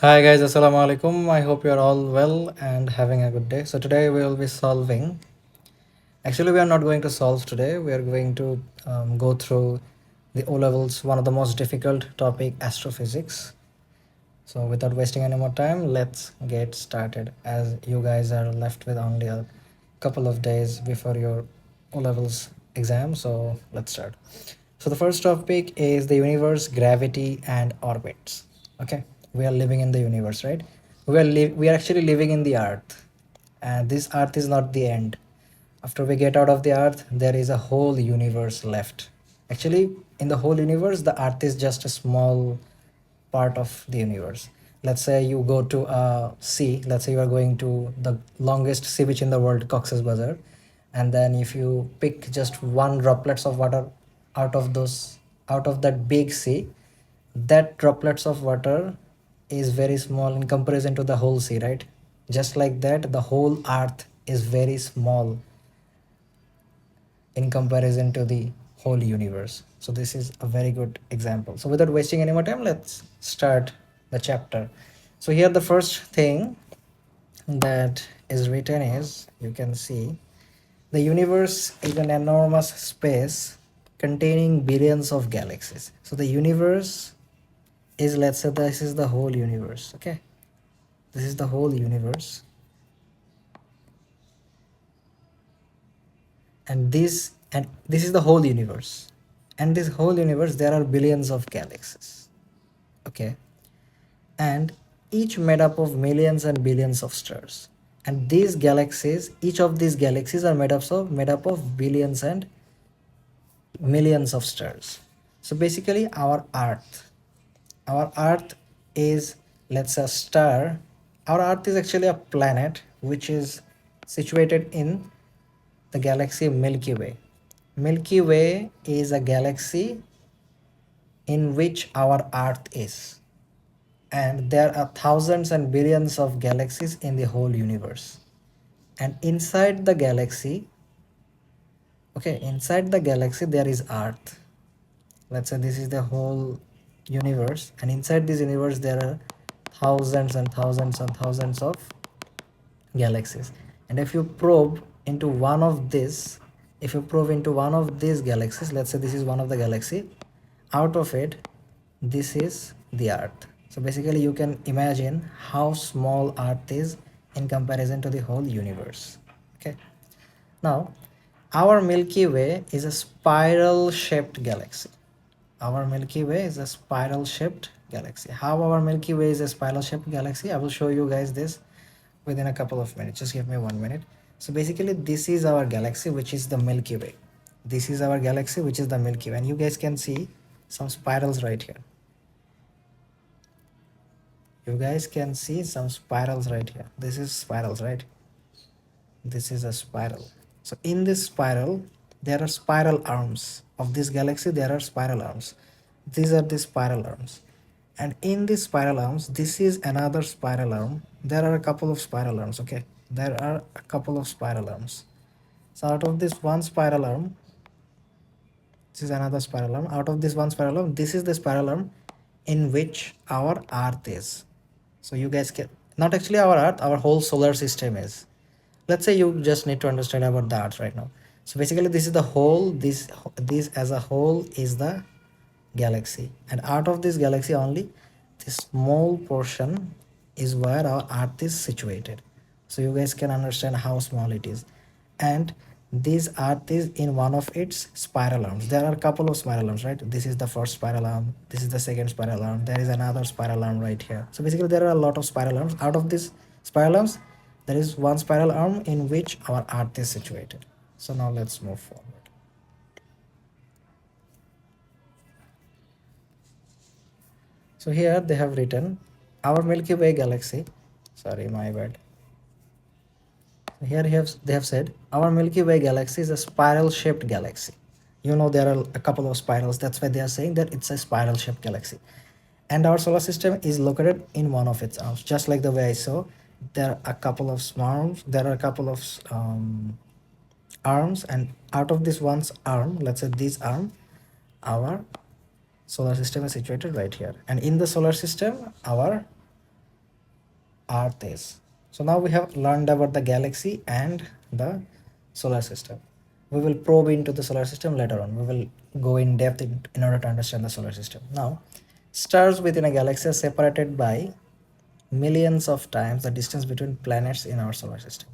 Hi guys, assalamu alaikum. I hope you are all well and having a good day. So today we will be solving. Actually, we are not going to solve today. We are going to go through the O levels, one of the most difficult topic, astrophysics. So without wasting any more time, let's get started. As you guys are left with only a couple of days before your O levels exam, so let's start. So the first topic is the universe, gravity, and orbits. Okay, we are living in the universe, right? We are actually living in the Earth, and this Earth is not the end. After we get out of the Earth, there is a whole universe left. Actually, in the whole universe, the Earth is just a small part of the universe. Let's say you go to a sea. Let's say you are going to the longest sea beach in the world, Cox's Bazar, and then if you pick just one droplets of water out of those out of that big sea, that droplets of water is very small in comparison to the whole sea, right? Just like that, the whole earth is very small in comparison to the whole universe. So this is a very good example. So without wasting any more time, let's start the chapter. So here the first thing that is written is, you can see, the universe is an enormous space containing billions of galaxies. So the universe is, let's say this is the whole universe. Okay, this is the whole universe, and this is the whole universe, and this whole universe, there are billions of galaxies. Okay, and each made up of millions and billions of stars, and these galaxies, each of these galaxies are made up of billions and millions of stars. So basically our earth is, let's say, a star. Our earth is actually a planet which is situated in the galaxy Milky Way. Milky Way is a galaxy in which our earth is, and there are thousands and billions of galaxies in the whole universe. And inside the galaxy, okay, inside the galaxy there is earth. Let's say this is the whole universe, and inside this universe there are thousands and thousands and thousands of galaxies. And if you probe into one of these, if you probe into one of these galaxies, let's say this is one of the galaxy, out of it, this is the earth. So basically you can imagine how small earth is in comparison to the whole universe. Okay, now our Milky Way is a spiral shaped galaxy. Our Milky Way is a spiral shaped galaxy. How our Milky Way is a spiral shaped galaxy, I will show you guys this within a couple of minutes. Just give me 1 minute. So basically this is our galaxy, which is the Milky Way. This is our galaxy, which is the Milky Way, and you guys can see some spirals right here. You guys can see some spirals right here. This is spirals, right? This is a spiral. So in this spiral, there are spiral arms of this galaxy. There are spiral arms. These are the spiral arms, and in these spiral arms, this is another spiral arm. There are a couple of spiral arms. Okay, there are a couple of spiral arms. So out of this one spiral arm, this is another spiral arm. Out of this one spiral arm, this is the spiral arm in which our earth is. So you guys can, not actually our earth, our whole solar system is. Let's say you just need to understand about the earth right now. So basically this is the whole, this as a whole is the galaxy, and out of this galaxy only this small portion is where our earth is situated. So you guys can understand how small it is. And this earth is in one of its spiral arms. There are a couple of spiral arms, right? This is the first spiral arm, this is the second spiral arm, there is another spiral arm right here. So basically there are a lot of spiral arms. Out of these spiral arms, there is one spiral arm in which our earth is situated. So now let's move forward. So here they have written our Milky Way galaxy. Sorry, my bad. Here they have said our Milky Way galaxy is a spiral shaped galaxy. You know, there are a couple of spirals. That's why they are saying that it's a spiral shaped galaxy. And our solar system is located in one of its arms. Just like the way I saw, there are a couple of arms. There are a couple of arms, and out of this one's arm, let's say this arm, our solar system is situated right here. And in the solar system, our Earth is. So now we have learned about the galaxy and the solar system. We will probe into the solar system later on. We will go in depth in order to understand the solar system. Now, stars within a galaxy are separated by millions of times the distance between planets in our solar system.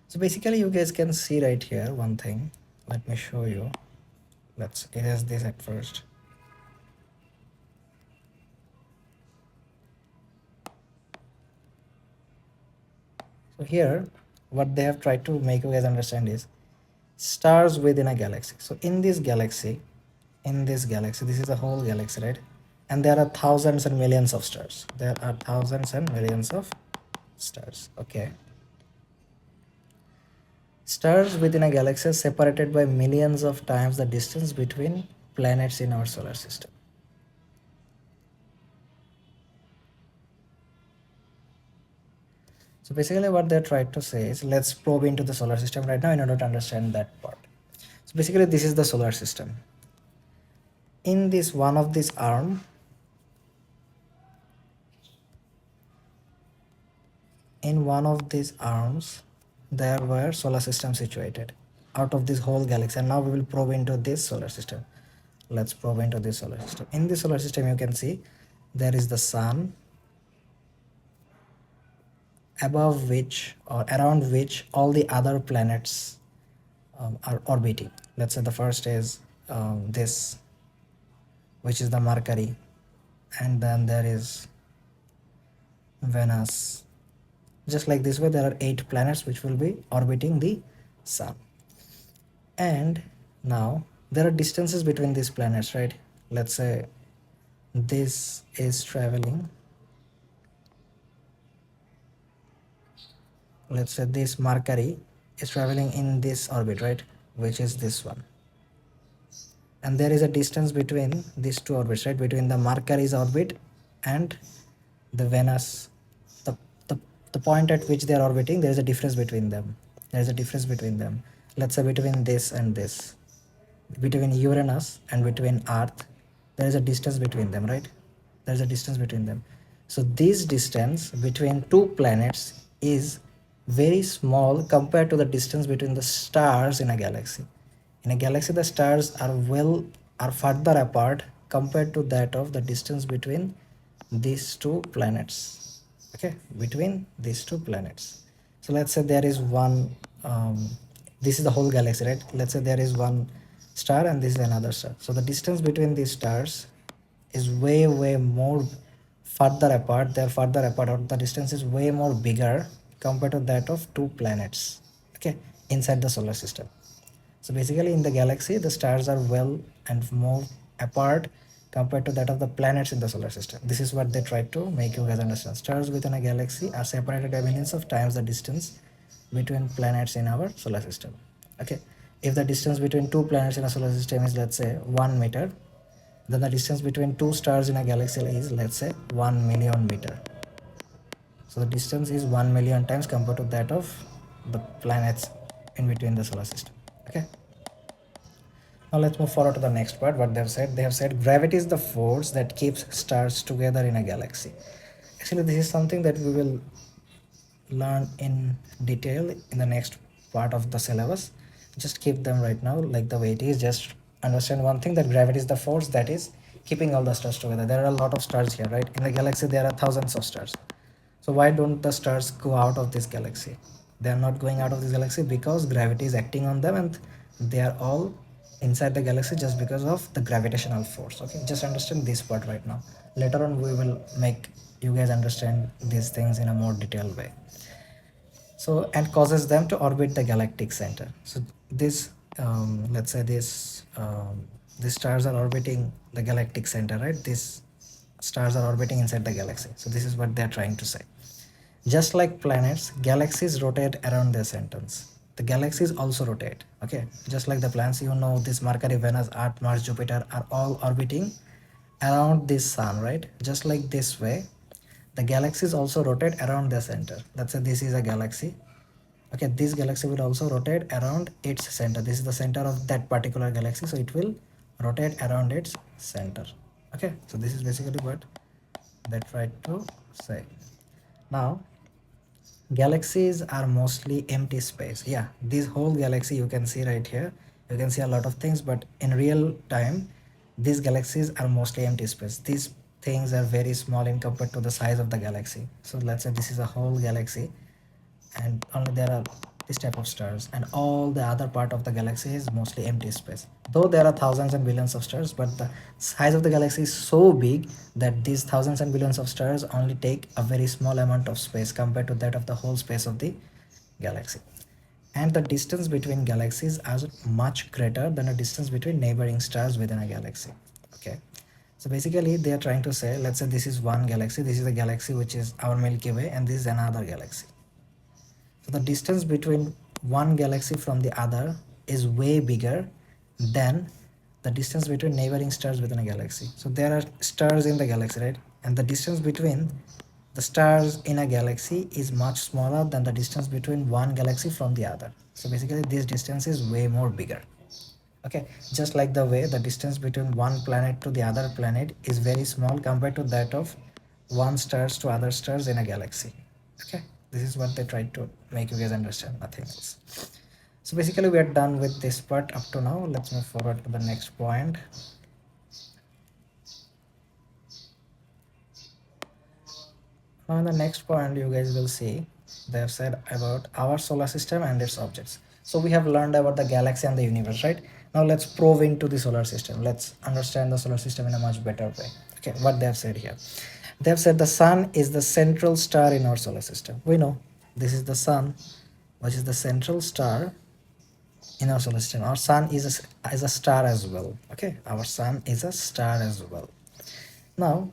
So basically you guys can see right here one thing. Let me show you. Let's erase this at first. So here what they have tried to make you guys understand is stars within a galaxy. So in this galaxy, this is a whole galaxy, right? And there are thousands and millions of stars. There are thousands and millions of stars. Okay. Stars within a galaxy are separated by millions of times the distance between planets in our solar system. So basically what they're trying to say is, let's probe into the solar system right now in order to understand that part. So basically this is the solar system. In this one of this arm, in one of these arms, there were solar system situated out of this whole galaxy. And now we will probe into this solar system. Let's probe into this solar system. In this solar system, you can see there is the sun, above which or around which all the other planets are orbiting. Let's say the first is this, which is the Mercury, and then there is Venus. Just like this way, there are 8 planets which will be orbiting the sun. And now there are distances between these planets, right? Let's say this is traveling, let's say this Mercury is traveling in this orbit, right, which is this one. And there is a distance between these two orbits, right, between the Mercury's orbit and the Venus. the, the, the point at which they are orbiting, there is a difference between them. Let's say between this and this, between Uranus and between Earth, there is a distance between them, right? There is a distance between them. So this distance between two planets is very small compared to the distance between the stars in a galaxy. In a galaxy, the stars are further apart compared to that of the distance between these two planets. Okay, between these two planets. So let's say there is one, this is the whole galaxy, right? Let's say there is one star and this is another star. So the distance between these stars is way more further apart. They're further apart, or the distance is way more bigger compared to that of two planets, okay, inside the solar system. So basically in the galaxy, the stars are well and more apart compared to that of the planets in the solar system. This is what they try to make you guys understand. Stars within a galaxy are separated by millions of times the distance between planets in our solar system. Okay, if the distance between two planets in a solar system is, let's say, 1 meter, then the distance between two stars in a galaxy is, let's say, 1 million meter. So the distance is 1 million times compared to that of the planets in between the solar system. Okay. Now let's move forward to the next part. What they have said, gravity is the force that keeps stars together in a galaxy. Actually, this is something that we will learn in detail in the next part of the syllabus. Just keep them right now like the way it is. Just understand one thing, that gravity is the force that is keeping all the stars together. There are a lot of stars here, right? In the galaxy, there are thousands of stars. So why don't the stars go out of this galaxy? They are not going out of this galaxy because gravity is acting on them, and they are all inside the galaxy just because of the gravitational force. Okay, just understand this part right now. Later on we will make you guys understand these things in a more detailed way. So, and causes them to orbit the galactic center. So this let's say these stars are orbiting the galactic center, right? These stars are orbiting inside the galaxy. So this is what they are trying to say. Just like planets, galaxies rotate around their centers. The galaxies also rotate. Okay, just like the planets, you know, this Mercury, Venus, Earth, Mars, Jupiter are all orbiting around this sun, right? Just like this way, the galaxies also rotate around their center. Let's say this is a galaxy. Okay, this galaxy will also rotate around its center. This is the center of that particular galaxy, so it will rotate around its center. Okay, so this is basically what they try to say. Now, galaxies are mostly empty space. Yeah, this whole galaxy you can see right here. You can see a lot of things, but in real time, these galaxies are mostly empty space. These things are very small in compared to the size of the galaxy. So let's say this is a whole galaxy, and only there are this type of stars, and all the other part of the galaxy is mostly empty space, though there are thousands and billions of stars, but the size of the galaxy is so big that these thousands and billions of stars only take a very small amount of space compared to that of the whole space of the galaxy. And the distance between galaxies are much greater than the distance between neighboring stars within a galaxy. Okay, so basically they are trying to say, let's say this is one galaxy, this is a galaxy which is our Milky Way, and this is another galaxy. So the distance between one galaxy from the other is way bigger than the distance between neighboring stars within a galaxy. So there are stars in the galaxy, right? And the distance between the stars in a galaxy is much smaller than the distance between one galaxy from the other. So basically this distance is way more bigger. Okay, just like the way the distance between one planet to the other planet is very small compared to that of one stars to other stars in a galaxy. Okay, this is what they tried to make you guys understand, nothing else. So basically we are done with this part up to now. Let's move forward to the next point. Now in the next point you guys will see they have said about our solar system and its objects. So we have learned about the galaxy and the universe, right? Now let's probe into the solar system. Let's understand the solar system in a much better way. Okay, what they have said here. They have said the sun is the central star in our solar system. We know this is the sun, which is the central star in our solar system. Our sun is a star as well. Okay, our sun is a star as well. Now,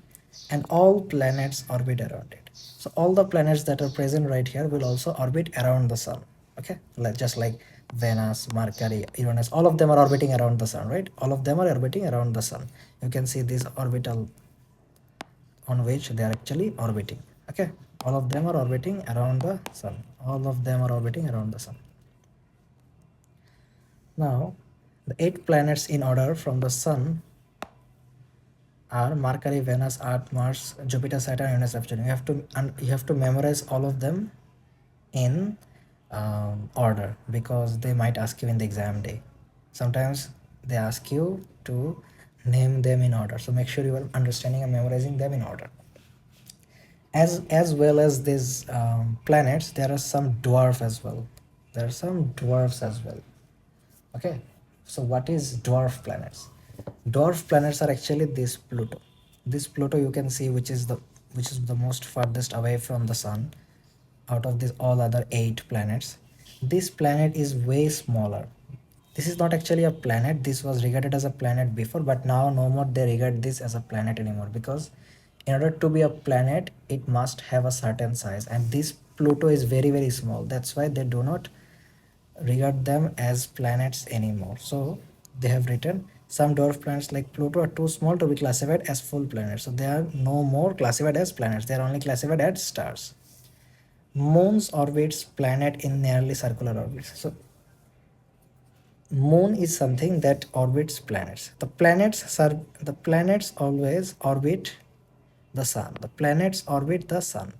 and all planets orbit around it. So all the planets that are present right here will also orbit around the sun. Okay, like just like Venus, Mercury, Uranus, all of them are orbiting around the sun, right? All of them are orbiting around the sun. You can see this orbital on which they are actually orbiting. Okay, all of them are orbiting around the sun. All of them are orbiting around the sun. Now, the 8 planets in order from the sun are Mercury, Venus, Earth, Mars, Jupiter, Saturn, Uranus, Neptune. You have to memorize all of them in order, because they might ask you in the exam day. Sometimes they ask you to name them in order. So make sure you are understanding and memorizing them in order. As well as these planets, there are some dwarf as well. There are some dwarfs as well. Okay, so what is dwarf planets? Dwarf planets are actually this Pluto. This Pluto you can see, which is the most farthest away from the sun out of these all other 8 planets. This planet is way smaller. This is not actually a planet. This was regarded as a planet before, but now no more they regard this as a planet anymore, because in order to be a planet it must have a certain size, and this Pluto is very very small. That's why they do not regard them as planets anymore. So they have written some dwarf planets like Pluto are too small to be classified as full planets. So they are no more classified as planets. They are only classified as stars. Moons orbits planet in nearly circular orbits. So moon is something that orbits planets. The planets always orbit the sun. The planets orbit the sun,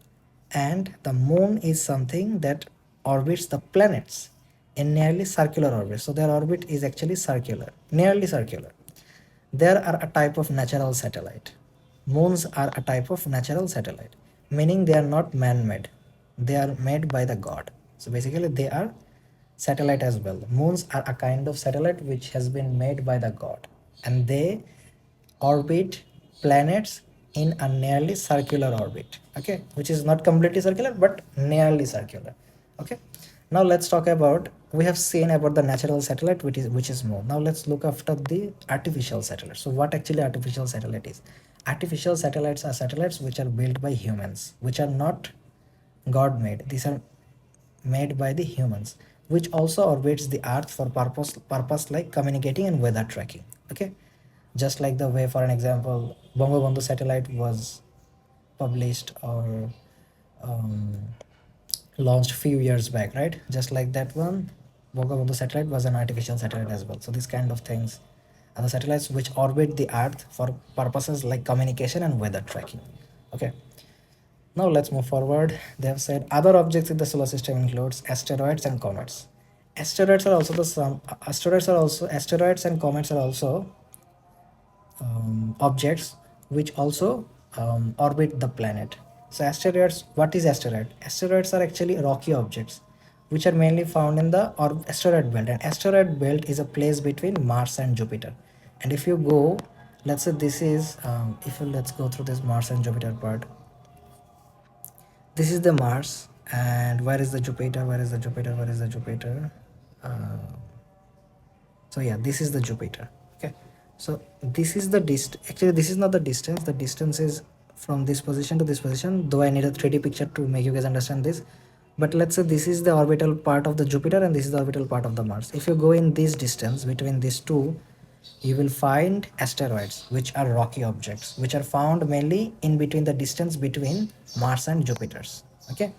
and the moon is something that orbits the planets in nearly circular orbit. So their orbit is actually circular, nearly circular. There are a type of natural satellite. Moons are a type of natural satellite, meaning they are not man-made. They are made by the god. So basically they are satellite as well. Moons are a kind of satellite which has been made by the god, and they orbit planets in a nearly circular orbit. Okay, which is not completely circular but nearly circular. Okay, now let's talk about, we have seen about the natural satellite, which is moon. Now let's look after the artificial satellite. So what actually artificial satellite is? Artificial satellites are satellites which are built by humans, which are not god made. These are made by the humans, which also orbits the earth for purpose like communicating and weather tracking. Okay, just like the way, for an example, Bangabandhu satellite was published or um, launched few years back, right? Just like that one, Bangabandhu satellite was an artificial satellite as well. So these kind of things are the satellites which orbit the earth for purposes like communication and weather tracking. Okay, Now let's move forward. They have said other objects in the solar system includes asteroids and comets. Asteroids are also the some asteroids and comets are also objects which also orbit the planet. So asteroids, what is asteroid? Asteroids are actually rocky objects which are mainly found in the asteroid belt, and asteroid belt is a place between Mars and Jupiter. And if you go, let's say this is if you let's go through this Mars and Jupiter part. This is the Mars, and where is the Jupiter? Where is the Jupiter? Where is the Jupiter? So yeah, this is the Jupiter. Okay, so this is the distance. Actually, this is not the distance. The distance is from this position to this position, though I need a 3D picture to make you guys understand this. But let's say this is the orbital part of the Jupiter and this is the orbital part of the Mars. If you go in this distance between these two, you will find asteroids, which are rocky objects which are found mainly in between the distance between Mars and Jupiter's. Okay,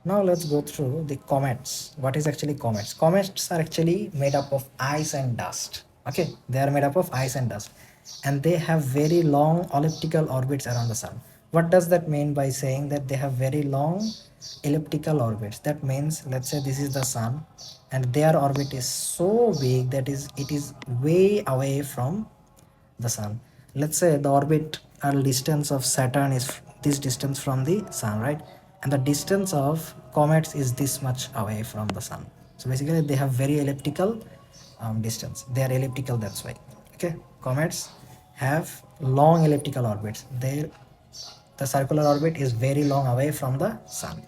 now let's go through the comets. What is actually comets? Comets are actually made up of ice and dust. Okay, they are made up of ice and dust, and they have very long elliptical orbits around the sun. What does that mean by saying that they have very long elliptical orbits? That means, let's say this is the sun, and their orbit is so big that it is way away from the sun. Let's say the orbit or distance of Saturn is this distance from the sun, right? And the distance of comets is this much away from the sun. So basically they have very elliptical distance. They are elliptical, that's why. Okay, comets have long elliptical orbits. The circular orbit is very long away from the sun.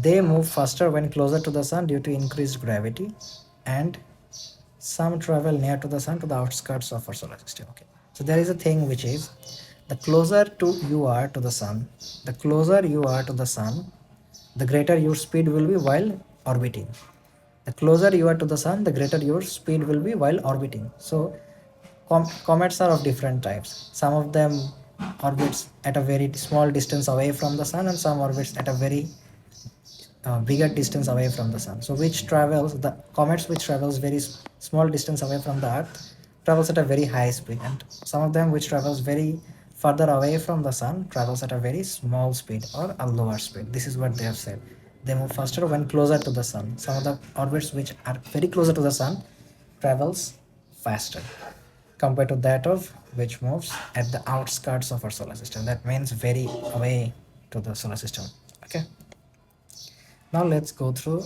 They move faster when closer to the sun due to increased gravity, and some travel near to the sun to the outskirts of our solar system. Okay, so there is a thing which is, the closer to you are to the sun, the closer you are to the sun, the greater your speed will be while orbiting. The closer you are to the sun, the greater your speed will be while orbiting. So comets are of different types. Some of them orbits at a very small distance away from the sun, and some orbits at a very bigger distance away from the sun. So which travels, the comets which travels very small distance away from the earth travels at a very high speed, and some of them which travels very further away from the sun travels at a very small speed or a lower speed. This is what they have said. They move faster when closer to the sun. Some of the orbits which are very closer to the sun travels faster compared to that of which moves at the outskirts of our solar system. That means very away to the solar system. Okay, now let's go through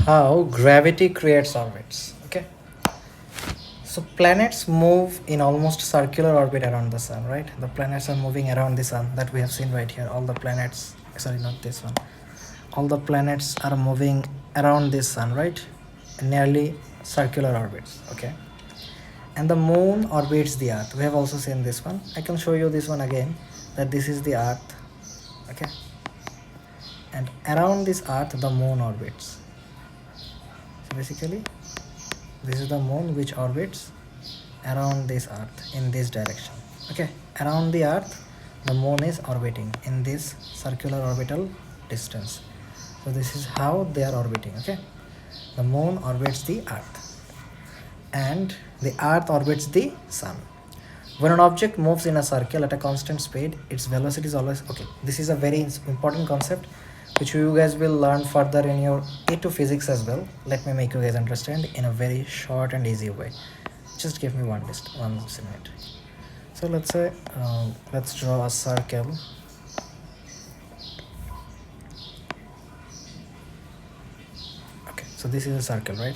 how gravity creates orbits. Okay, so planets move in almost circular orbit around the sun, right? The planets are moving around the sun, that we have seen right here. All the planets, sorry, not this one, all the planets are moving around this sun, right? Nearly circular orbits. Okay, and the moon orbits the earth. We have also seen this one. I can show you this one again, that this is the earth. Okay, and around this earth the moon orbits. So basically this is the moon which orbits around this earth in this direction. Okay, around the earth the moon is orbiting in this circular orbital distance. So this is how they are orbiting. Okay, the moon orbits the earth and the earth orbits the sun. When an object moves in a circle at a constant speed, its velocity is always, okay, this is a very important concept which you guys will learn further in your A2 physics as well. Let me make you guys understand in a very short and easy way. Just give me one minute. So let's say let's draw a circle. Okay, so this is a circle, right?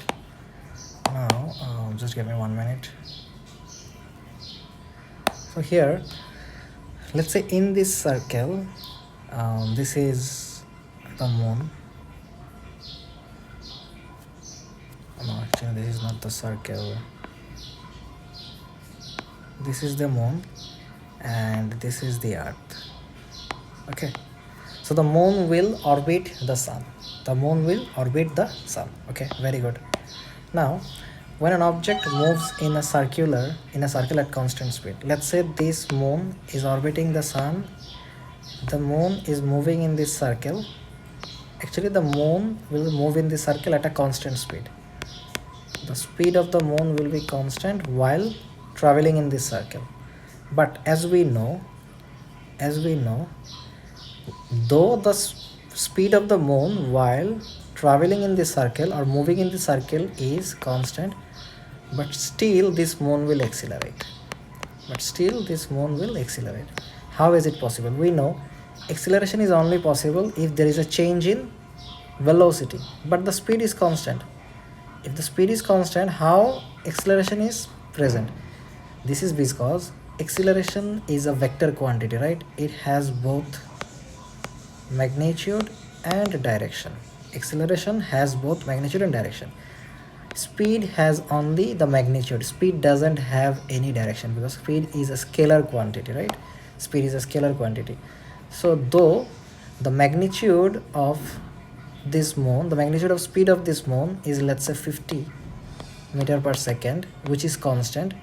Now just give me 1 minute. So here, let's say in this circle, this is the moon. No, actually this is not the circle. This is the moon and this is the earth. Okay, so the moon will orbit the sun. The moon will orbit the sun. Okay, very good. Now when an object moves in a circle at constant speed, let's say this moon is orbiting the sun, the moon is moving in this circle. Actually the moon will move in this circle at a constant speed. The speed of the moon will be constant while traveling in this circle. But as we know, though the speed of the moon while traveling in the circle or moving in the circle is constant, but still this moon will accelerate. How is it possible? We know acceleration is only possible if there is a change in velocity, but the speed is constant. If the speed is constant, how acceleration is present? This is because acceleration is a vector quantity, right? It has both magnitude and direction. Acceleration has both magnitude and direction. Speed has only the magnitude. Speed doesn't have any direction because speed is a scalar quantity, right? Speed is a scalar quantity. So though the magnitude of this moon, the magnitude of speed of this moon is, let's say, 50 meter per second, which is constant,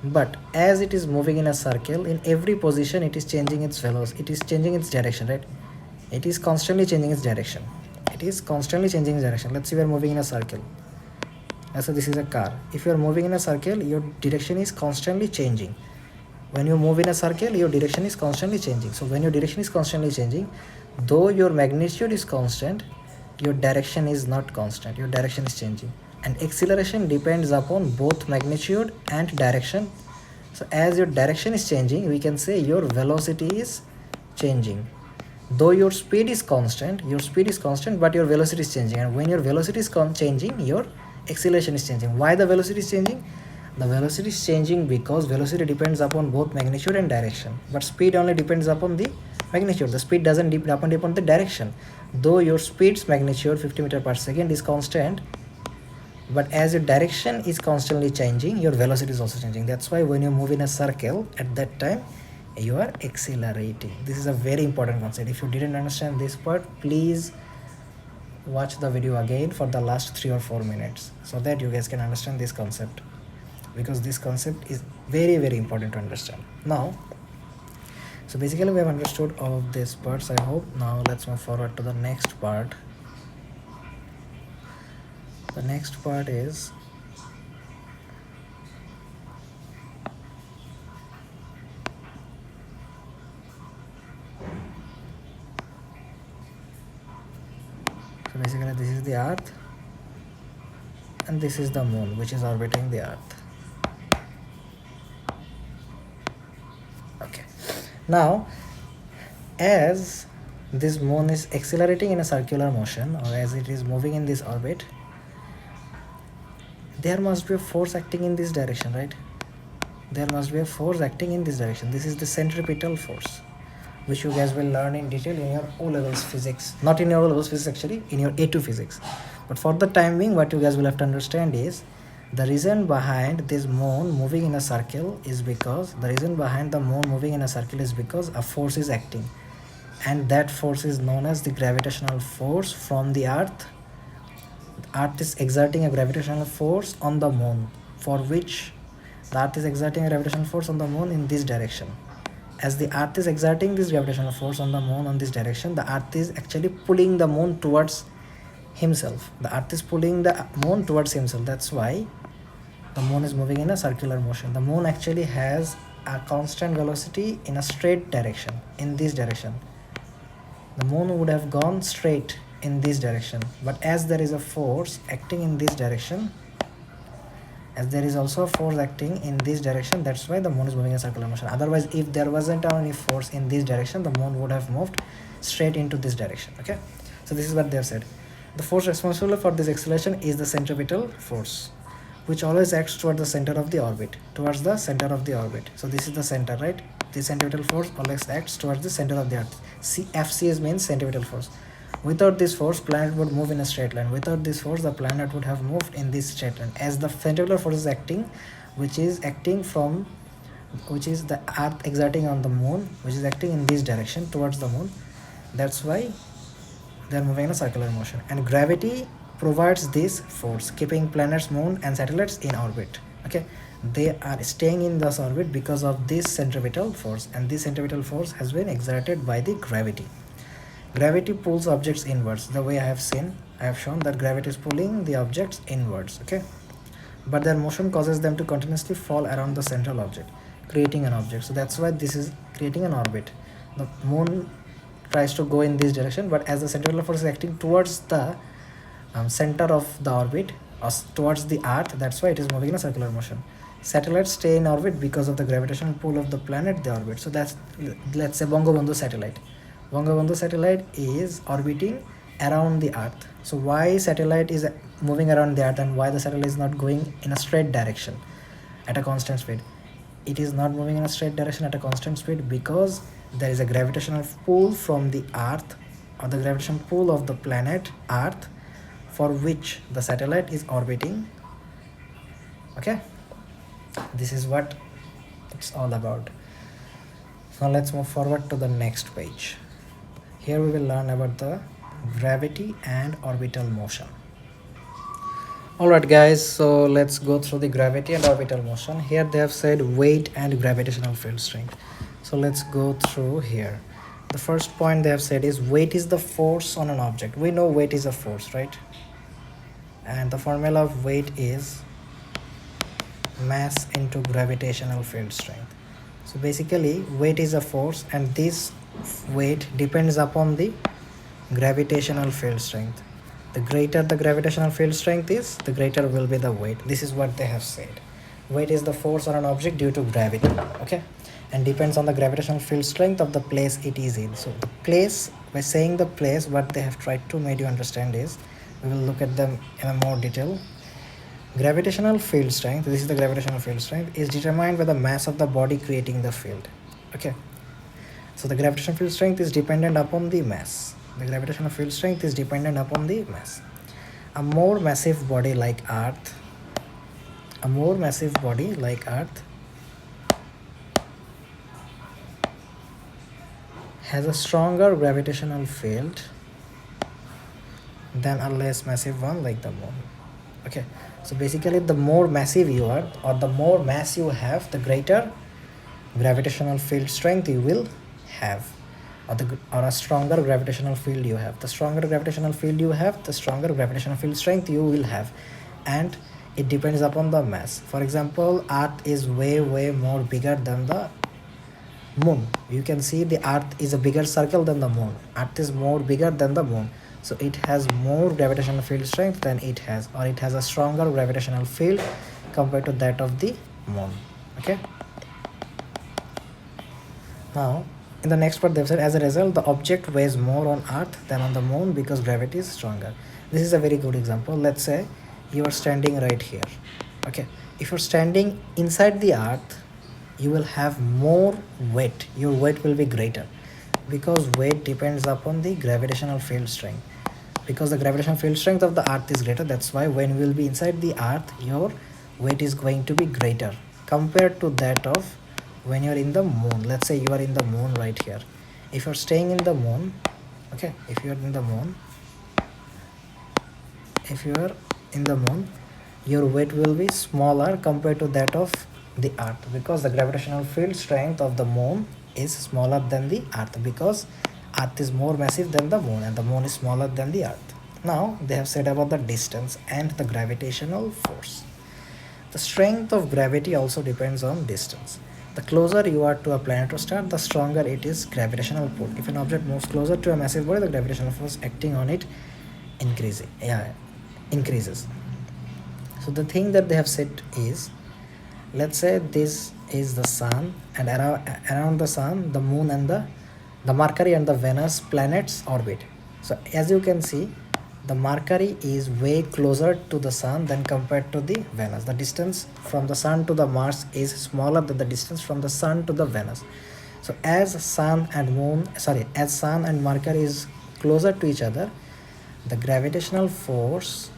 but as it is moving in a circle, in every position it is changing its velocity, it is changing its direction, right? It is constantly changing its direction. Let's say we are moving in a circle. So this is a car. If you are moving in a circle, your direction is constantly changing. When you move in a circle, your direction is constantly changing. So when your direction is constantly changing, though your magnitude is constant, your direction is not constant. Your direction is changing. And acceleration depends upon both magnitude and direction. So as your direction is changing, we can say your velocity is changing. Though your speed is constant, but your velocity is changing. And when your velocity is changing, your acceleration is changing. Why the velocity is changing? The velocity is changing because velocity depends upon both magnitude and direction, but speed only depends upon the magnitude. The speed doesn't depend upon the direction. Though your speed's magnitude 50 meter per second is constant, but as your direction is constantly changing, your velocity is also changing. That's why when you move in a circle, at that time you are accelerating. This is a very important concept. If you didn't understand this part, please watch the video again for the last 3 or 4 minutes so that you guys can understand this concept, because this concept is very, very important to understand. Now, so basically we have understood all of these parts, I hope. Now let's move forward to the next part. The next part is so basically this is the earth and this is the moon, which is orbiting the earth. Okay, now as this moon is accelerating in a circular motion, or as it is moving in this orbit, there must be a force acting in this direction, right? There must be a force acting in this direction. This is the centripetal force, which you guys will learn in detail in your O-levels physics. Not in your O-levels physics actually, in your A2 physics. But for the time being, what you guys will have to understand is the reason behind this moon moving in a circle is because a force is acting, and that force is known as the gravitational force from the earth. The earth is exerting a gravitational force on the moon, for which the earth is exerting a gravitational force on the moon in this direction. As the earth is exerting this gravitational force on the moon on this direction, the earth is actually pulling the moon towards himself. That's why the moon is moving in a circular motion. The moon actually has a constant velocity in a straight direction, in this direction. The moon would have gone straight in this direction, but as there is a force acting in this direction, as there is also a force acting in this direction, that's why the moon is moving in circular motion. Otherwise, if there wasn't any force in this direction, the moon would have moved straight into this direction. Okay, so this is what they have said. The force responsible for this acceleration is the centripetal force, which always acts toward the center of the orbit, So this is the center, right? The centripetal force always acts towards the center of the earth. FCS means centripetal force. Without this force, planet would move in a straight line. Without this force, the planet would have moved in this straight line. As the centripetal force is acting, which is the earth exerting on the moon, which is acting in this direction towards the moon. That's why they are moving in a circular motion. And gravity provides this force, keeping planets, moon and satellites in orbit. Okay, they are staying in this orbit because of this centripetal force, and this centripetal force has been exerted by the gravity. Gravity pulls objects inwards. The way I have shown that gravity is pulling the objects inwards. Okay, but their motion causes them to continuously fall around the central object. creating an object. So that's why this is creating an orbit. The moon tries to go in this direction, but as the centrifugal force is acting towards the center of the orbit or towards the earth, that's why it is moving in a circular motion. Satellites stay in orbit because of the gravitational pull of the planet they orbit. So that's, let's say, Bangabandhu satellite. Bangabandhu satellite is orbiting around the earth. So why satellite is moving around the earth and why the satellite is not going in a straight direction at a constant speed? It is not moving in a straight direction at a constant speed because there is a gravitational pull from the earth, or the gravitational pull of the planet earth, for which the satellite is orbiting. Okay, this is what it's all about. Now let's move forward to the next page. Here we will learn about the gravity and orbital motion. Alright guys, so let's go through the gravity and orbital motion. Here they have said weight and gravitational field strength. So let's go through here. The first point they have said is weight is the force on an object. We know weight is a force, right? And the formula of weight is mass into gravitational field strength. So basically weight is a force and this weight depends upon the gravitational field strength. The greater the gravitational field strength is, the greater will be the weight. This is what they have said. Weight is the force on an object due to gravity, okay, and depends on the gravitational field strength of the place it is in. So the place, by saying the place, what they have tried to make you understand is, we will look at them in a more detail. Gravitational field strength, this is the gravitational field strength, is determined by the mass of the body creating the field. Okay, so the gravitational field strength is dependent upon the mass. The gravitational field strength is dependent upon the mass. A more massive body like Earth, has a stronger gravitational field than a less massive one like the moon. Okay, so basically the more massive you are, or the more mass you have, the greater gravitational field strength you will have, or a stronger gravitational field you have. The stronger gravitational field you have, the stronger gravitational field strength you will have, and it depends upon the mass. For example, Earth is way more bigger than the moon. You can see the Earth is a bigger circle than the moon. Earth is more bigger than the moon, so it has more gravitational field strength than it has, or it has a stronger gravitational field compared to that of the moon. Okay, now in the next part they've said, as a result the object weighs more on Earth than on the moon because gravity is stronger. This is a very good example. Let's say you are standing right here. Okay, if you're standing inside the Earth, you will have more weight. Your weight will be greater because weight depends upon the gravitational field strength. Because the gravitational field strength of the Earth is greater, that's why when you will be inside the Earth, your weight is going to be greater compared to that of when you're in the moon. Let's say you are in the moon right here. If you're staying in the moon, okay, if you're in the moon, your weight will be smaller compared to that of the Earth, because the gravitational field strength of the moon is smaller than the Earth, because Earth is more massive than the moon and the moon is smaller than the Earth. Now they have said about the distance and the gravitational force. The strength of gravity also depends on distance. The closer you are to a planet or star, the stronger it is gravitational pull. If an object moves closer to a massive body, the gravitational force acting on it increases. So the thing that they have said is, let's say this is the sun, and around the sun, the moon and the Mercury and the Venus planets orbit. So as you can see, the Mercury is way closer to the sun than compared to the Venus. The distance from the sun to the Mars is smaller than the distance from the sun to the Venus. So as sun and Mercury is closer to each other, the gravitational force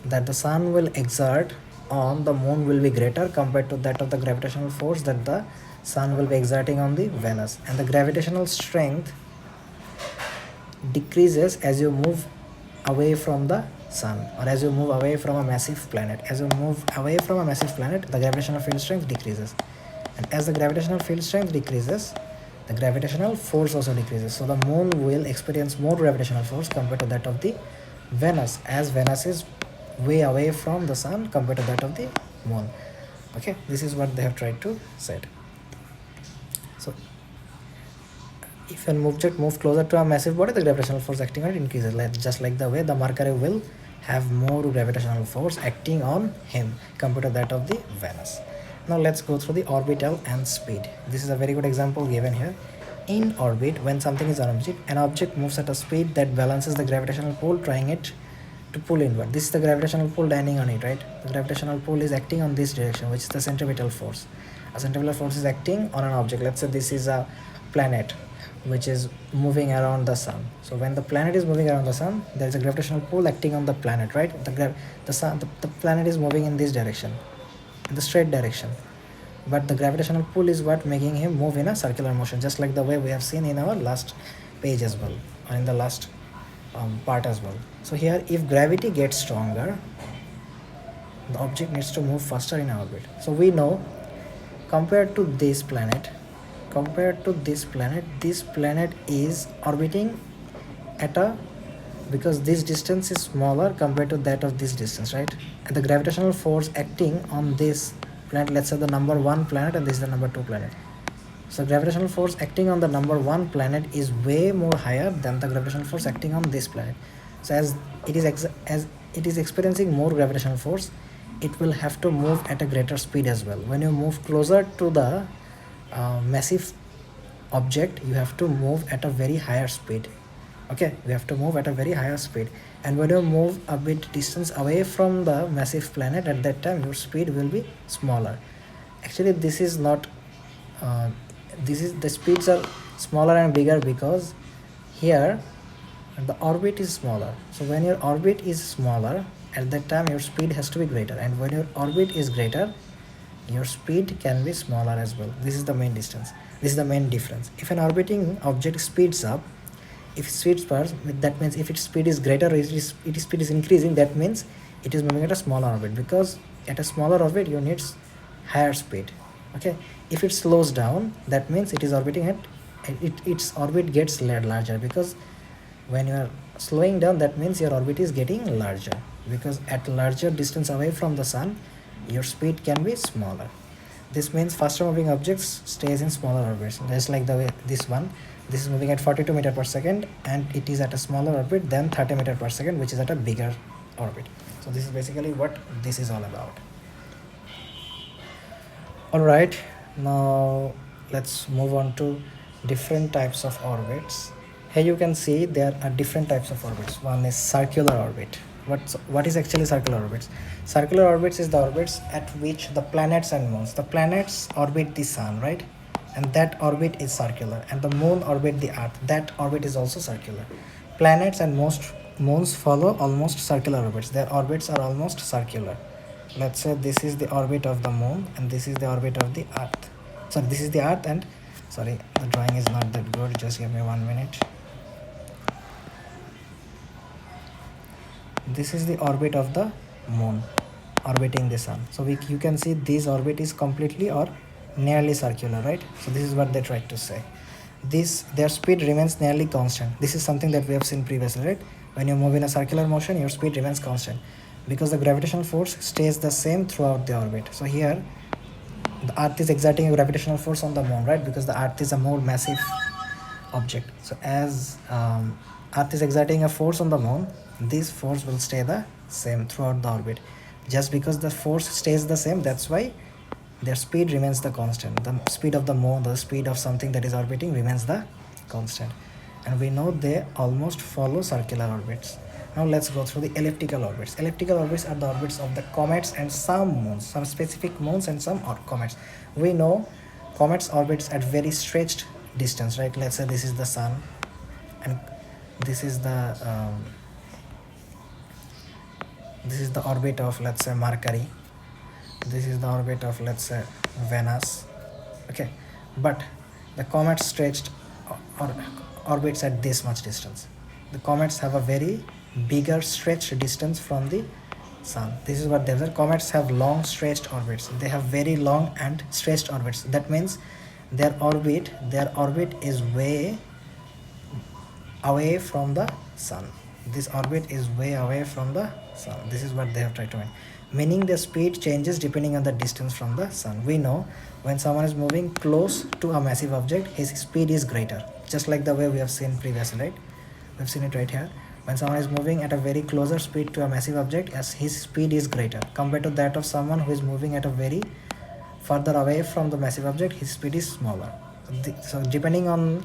that the sun will exert on the moon will be greater compared to that of the gravitational force that the sun will be exerting on the Venus. And the gravitational strength decreases as you move away from the sun, or as you move away from a massive planet. As you move away from a massive planet, the gravitational field strength decreases, and as the gravitational field strength decreases, the gravitational force also decreases. So the moon will experience more gravitational force compared to that of the Venus, as Venus is way away from the sun compared to that of the moon. Okay, this is what they have tried to say. So if an object moves closer to a massive body, the gravitational force acting on it increases, just like the way the Mercury will have more gravitational force acting on him compared to that of the Venus. Now let's go through the orbital and speed. This is a very good example given here. In orbit, when something is an object moves at a speed that balances the gravitational pull, trying it to pull inward. This is the gravitational pull landing on it, right? The gravitational pull is acting on this direction, which is the centripetal force. A centripetal force is acting on an object. Let's say this is a planet which is moving around the sun. So when the planet is moving around the sun, there is a gravitational pull acting on the planet, right? The planet is moving in this direction, in the straight direction, but the gravitational pull is what making him move in a circular motion, just like the way we have seen in our last page as well, or in the last part as well. So here, if gravity gets stronger, the object needs to move faster in orbit. So we know, compared to this planet, this planet is orbiting at a, because this distance is smaller compared to that of this distance, right? And the gravitational force acting on this planet, let's say the number 1 planet, and this is the number 2 planet. So gravitational force acting on the number 1 planet is way more higher than the gravitational force acting on this planet. So as it is experiencing more gravitational force, it will have to move at a greater speed as well. When you move closer to the massive object, you have to move at a very higher speed. Okay, we have to move at a very higher speed, and when you move a bit distance away from the massive planet, at that time your speed will be smaller. Actually, this is not the speeds are smaller and bigger because here the orbit is smaller. So when your orbit is smaller, at that time your speed has to be greater, and when your orbit is greater, your speed can be smaller as well. This is the main distance. This is the main difference. If an orbiting object speeds up, if speed spurs, that means if its speed is greater, its speed is increasing, that means it is moving at a smaller orbit, because at a smaller orbit you need higher speed. Okay, if it slows down, that means it is orbiting at its orbit gets larger, because when you are slowing down, that means your orbit is getting larger, because at larger distance away from the sun, your speed can be smaller. This means faster moving objects stays in smaller orbits, just like the way this is moving at 42 meter per second, and it is at a smaller orbit than 30 meter per second, which is at a bigger orbit. So this is basically what this is all about. All right, now let's move on to different types of orbits. Here you can see there are different types of orbits. One is circular orbit. What is actually circular orbits? Circular orbits is the orbits at which the planets and moons. The planets orbit the sun, right? And that orbit is circular. And the moon orbit the earth. That orbit is also circular. Planets and most moons follow almost circular orbits. Their orbits are almost circular. Let's say this is the orbit of the moon, and this is the orbit of the earth. So this is the earth, and sorry, the drawing is not that good. Just give me 1 minute. This is the orbit of the moon orbiting the sun. So you can see this orbit is completely or nearly circular, right? So this is what they tried to say. Their speed remains nearly constant. This is something that we have seen previously, right? When you move in a circular motion, your speed remains constant because the gravitational force stays the same throughout the orbit. So here the earth is exerting a gravitational force on the moon, right? Because the earth is a more massive object. So as earth is exerting a force on the moon, this force will stay the same throughout the orbit. Just because the force stays the same, that's why their speed remains the constant. The speed of the moon, the speed of something that is orbiting remains the constant. And we know they almost follow circular orbits. Now let's go through the elliptical orbits. Elliptical orbits are the orbits of the comets and some moons, some specific moons and some comets. We know comets orbits at very stretched distance, right? Let's say this is the sun, and this is the orbit of, let's say, Mercury. This is the orbit of, let's say, Venus. Okay, but the comets stretched or orbits at this much distance. The comets have a very bigger stretched distance from the sun. This is what they are. Comets have long stretched orbits. They have very long and stretched orbits. That means their orbit is way away from the sun. this orbit is way away from the sun. This is what they have tried to mean, meaning the speed changes depending on the distance from the sun. We know when someone is moving close to a massive object, his speed is greater, just like the way we have seen previously, right? We've seen it right here. When someone is moving at a very closer speed to a massive object, as his speed is greater compared to that of someone who is moving at a very further away from the massive object, his speed is smaller. So depending on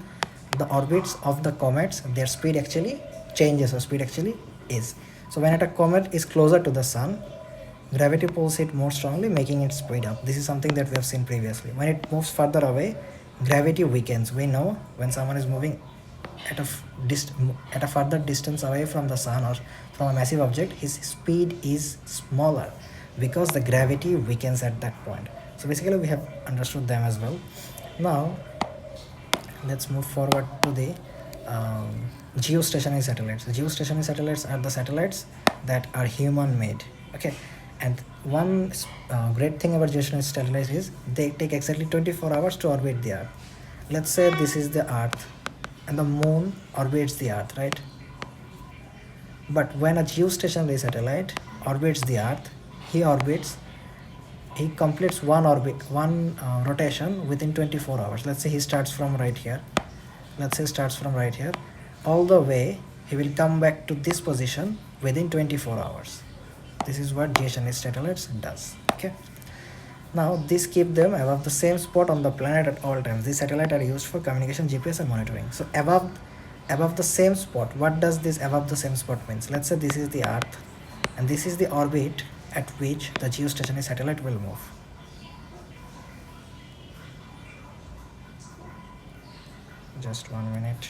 the orbits of the comets, their speed actually changes, or speed actually is. So when a comet is closer to the sun, gravity pulls it more strongly, making it speed up. This is something that we have seen previously. When it moves further away, gravity weakens. We know when someone is moving at a further distance away from the sun or from a massive object, his speed is smaller because the gravity weakens at that point. So basically we have understood them as well. Now let's move forward to the geostationary satellites. The geostationary satellites are the satellites that are human made. Okay, and one great thing about geostationary satellites is they take exactly 24 hours to orbit the earth. Let's say this is the earth and the moon orbits the earth, right? But when a geostationary satellite orbits the earth, he completes one rotation within 24 hours. Let's say he starts from right here. All the way he will come back to this position within 24 hours. This is what geostationary satellites does. Okay, now this keep them above the same spot on the planet at all times. These satellites are used for communication, GPS and monitoring. So above the same spot, what does this above the same spot means? Let's say this is the earth and this is the orbit at which the geostationary satellite will move. Just 1 minute.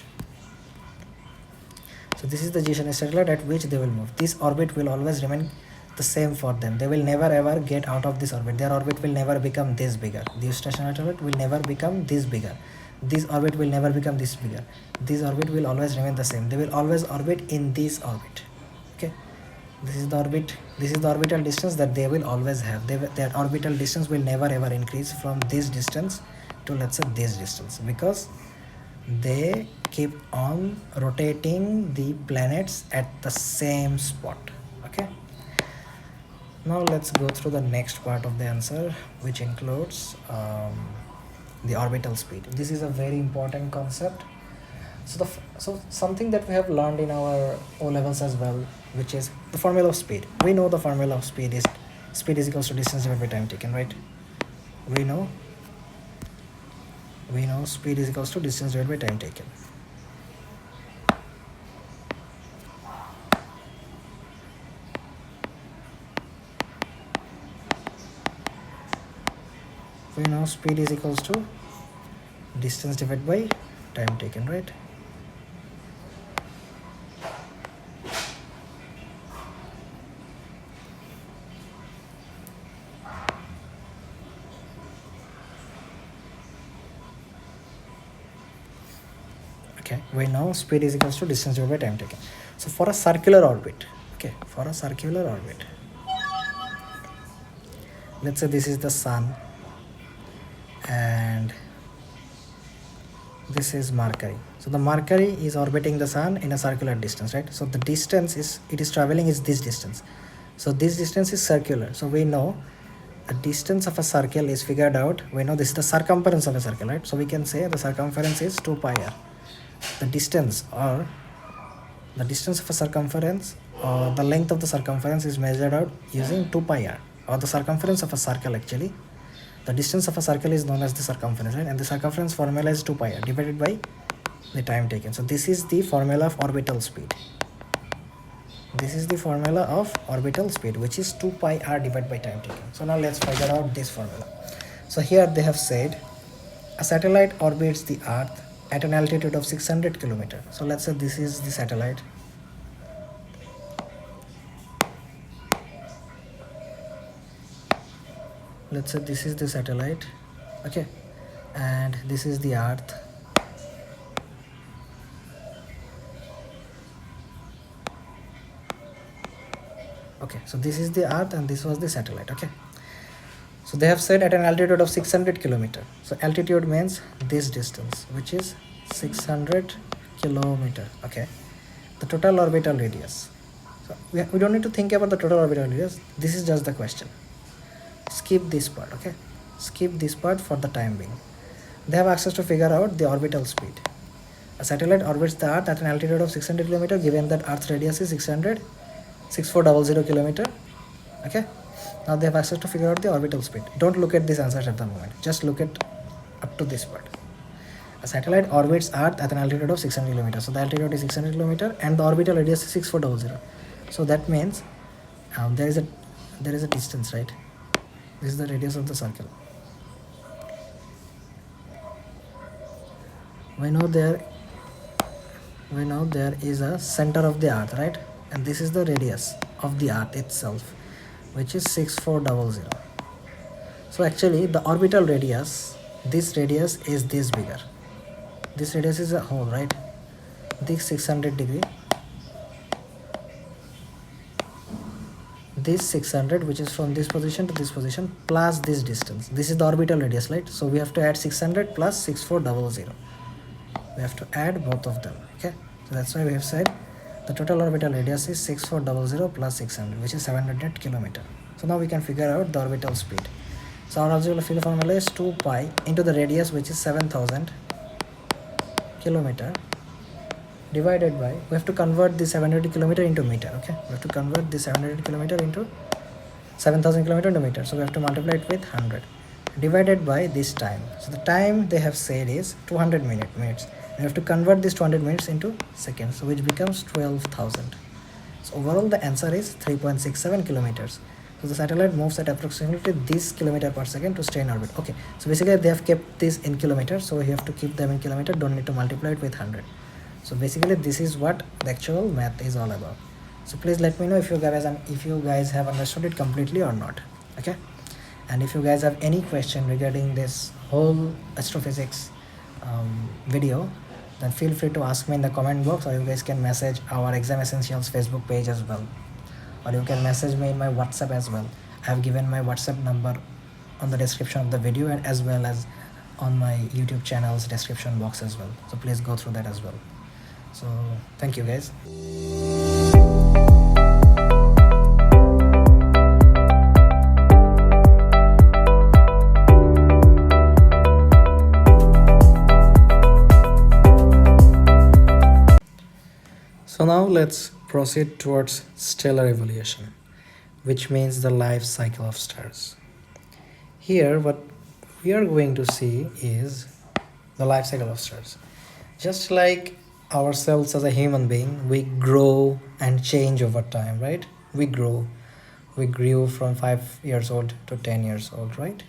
So this is the geostationary satellite at which they will move. This orbit will always remain the same for them. They will never ever get out of this orbit. Their orbit will never become this bigger. The geostationary satellite will never become this bigger. This orbit will never become this bigger. This orbit will always remain the same. They will always orbit in this orbit. Okay, this is the orbit. This is the orbital distance that they will always have. Their orbital distance will never ever increase from this distance to, let's say, this distance, because they keep on rotating the planets at the same spot. Okay, now let's go through the next part of the answer, which includes the orbital speed. This is a very important concept. So something that we have learned in our O levels as well, which is the formula of speed. We know the formula of speed is equals to distance divided by time taken, right? We know speed is equals to distance divided by time taken. We know speed is equals to distance divided by time taken, right? Okay, we know speed is equals to distance divided by time taken. So for a circular orbit, let's say this is the sun and this is Mercury. So the Mercury is orbiting the sun in a circular distance, right? So the distance it is traveling is this distance. So this distance is circular. So we know the distance of a circle is figured out. We know this is the circumference of a circle, right? So we can say the circumference is 2 pi r. The distance of a circumference, or the length of the circumference, is measured out using 2 pi r, or the circumference of a circle. Actually, the distance of a circle is known as the circumference, right? And the circumference formula is 2 pi r divided by the time taken. So this is the formula of orbital speed. This is the formula of orbital speed, which is 2 pi r divided by time taken. So now let's figure out this formula. So here they have said a satellite orbits the earth at an altitude of 600 kilometers. So let's say this is the satellite. Let's say this is the satellite, okay, and this is the earth. Okay, so this is the earth and this was the satellite. Okay, so they have said at an altitude of 600 kilometers. So altitude means this distance, which is 600 kilometer. Okay, the total orbital radius. So we don't need to think about the total orbital radius. This is just the question. Skip this part, okay? Skip this part for the time being. They have access to figure out the orbital speed. A satellite orbits the Earth at an altitude of 600 km, given that Earth's radius is 6400 km. Okay? Now they have access to figure out the orbital speed. Don't look at these answers at the moment. Just look at up to this part. A satellite orbits Earth at an altitude of 600 km. So the altitude is 600 km and the orbital radius is 6400. So that means there is a distance, right? This is the radius of the circle. We know there is a center of the Earth, right? And this is the radius of the Earth itself, which is 6400. So actually the orbital radius, this radius is this bigger. This radius is a whole, right? This 600 degree, this 600, which is from this position to this position, plus this distance. This is the orbital radius, right? So we have to add 600 plus 6400. We have to add both of them, okay? So that's why we have said the total orbital radius is 6400 plus 600, which is 700 km. So now we can figure out the orbital speed. So our observable field formula is 2 pi into the radius, which is 7000 km, divided by, we have to convert the 700 km into meter, okay? We have to convert the 700 km into 7000 km into meter. So we have to multiply it with 100, divided by this time. So the time they have said is 200 minutes. We have to convert this 200 minutes into seconds, which becomes 12,000. So overall the answer is 3.67 kilometers. So the satellite moves at approximately this kilometer per second to stay in orbit. Okay, so basically they have kept this in kilometers, so we have to keep them in kilometer, don't need to multiply it with 100. So basically this is what the actual math is all about. So please let me know if you guys have understood it completely or not, okay? And if you guys have any question regarding this whole astrophysics video, then feel free to ask me in the comment box, or you guys can message our Exam Essentials Facebook page as well, or you can message me in my WhatsApp as well. I have given my WhatsApp number on the description of the video, and as well as on my YouTube channel's description box as well. So please go through that as well. So thank you guys. So now let's proceed towards stellar evolution, which means the life cycle of stars. Here what we are going to see is the life cycle of stars. Just like ourselves as a human being, we grow and change over time, right? We grew from 5 years old to 10 years old, right?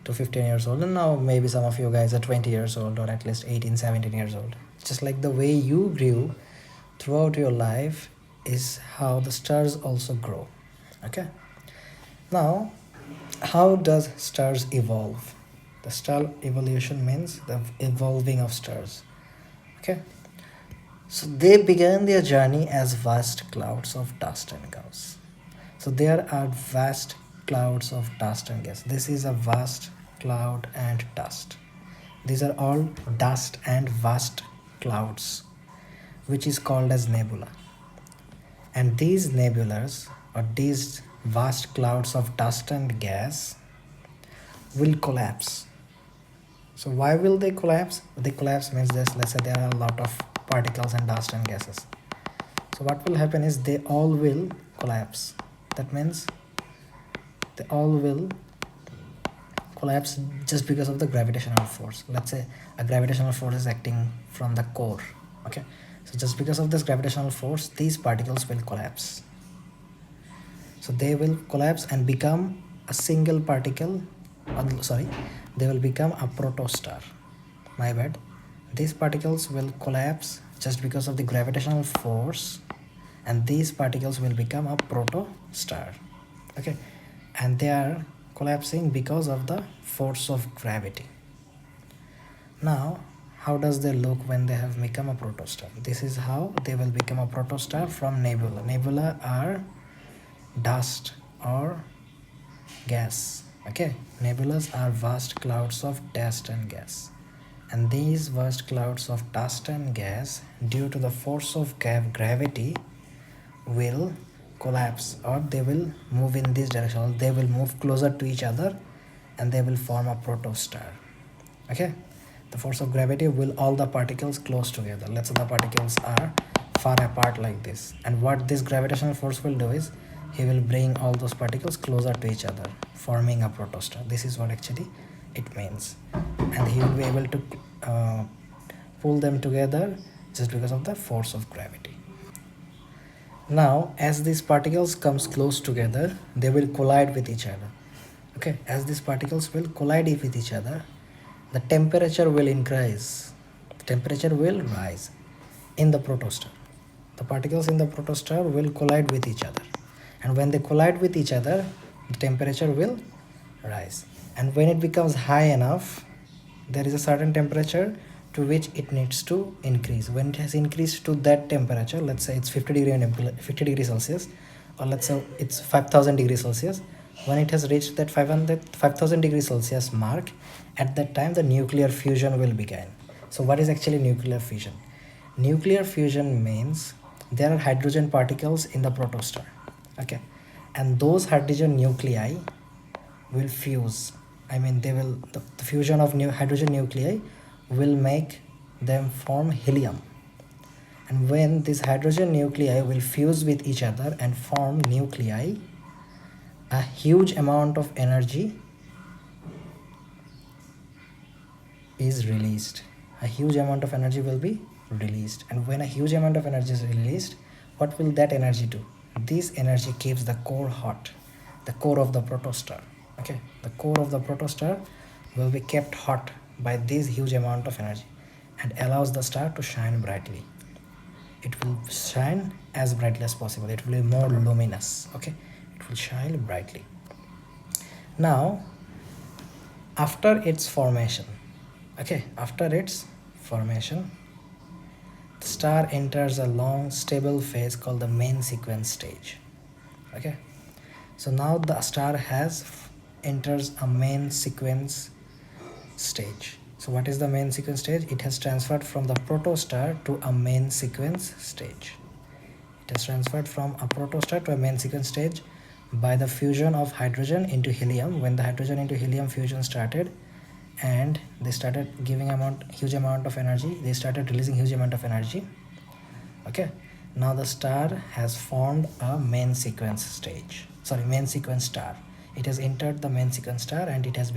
To 15 years old, and now maybe some of you guys are 20 years old, or at least 18, 17 years old. Just like the way you grew throughout your life is how the stars also grow, okay? Now, how does stars evolve? The star evolution means the evolving of stars, okay? So they began their journey as vast clouds of dust and gas. So there are vast clouds of dust and gas. This is a vast cloud and dust. These are all dust and vast clouds, which is called as nebula. And these nebulas, or these vast clouds of dust and gas, will collapse. So why will they collapse? They collapse means this, let's say there are a lot of particles and dust and gases. So what will happen is they all will collapse. That means they all will collapse just because of the gravitational force. Let's say a gravitational force is acting from the core, okay? So just because of this gravitational force, these particles will collapse. So they will collapse and become a single particle, they will become a protostar. My bad. These particles will collapse just because of the gravitational force, and these particles will become a protostar, okay? And they are collapsing because of the force of gravity. Now, how does they look when they have become a protostar? This is how they will become a protostar from nebula. Nebula are dust or gas, okay? Nebulas are vast clouds of dust and gas, and these vast clouds of dust and gas, due to the force of gravity, will collapse, or they will move in this direction, or they will move closer to each other, and they will form a protostar. Okay, the force of gravity will all the particles close together. Let's say the particles are far apart like this, and what this gravitational force will do is he will bring all those particles closer to each other, forming a protostar. This is what actually it means, and he will be able to pull them together just because of the force of gravity. Now as these particles comes close together, they will collide with each other. Okay, as these particles will collide with each other, the temperature will increase, the temperature will rise in the protostar. The particles in the protostar will collide with each other, and when they collide with each other, the temperature will rise, and when it becomes high enough, there is a certain temperature to which it needs to increase. When it has increased to that temperature, let's say it's 50 degrees Celsius, or let's say it's 5000 degrees Celsius, when it has reached that 5000 degrees Celsius mark, at that time the nuclear fusion will begin. So what is actually nuclear fusion? Nuclear fusion means there are hydrogen particles in the protostar. Okay, and those hydrogen nuclei will fuse. I mean, they will, the fusion of new hydrogen nuclei will make them form helium, and when these hydrogen nuclei will fuse with each other and form nuclei, a huge amount of energy is released. A huge amount of energy will be released, and when a huge amount of energy is released, what will that energy do? This energy keeps the core hot, the core of the protostar. Okay, the core of the protostar will be kept hot by this huge amount of energy, and allows the star to shine brightly. It will shine as brightly as possible. It will be more luminous. Okay, it will shine brightly. Now after its formation, okay, after its formation, the star enters a long stable phase called the main sequence stage. Okay, so now the star enters a main sequence stage. So what is the main sequence stage? It has transferred from the protostar to a main sequence stage. It has transferred from a protostar to a main sequence stage by the fusion of hydrogen into helium. When the hydrogen into helium fusion started, and they started giving huge amount of energy, they started releasing huge amount of energy. Okay, now the star has formed a main sequence star. It has entered the main sequence star, and it has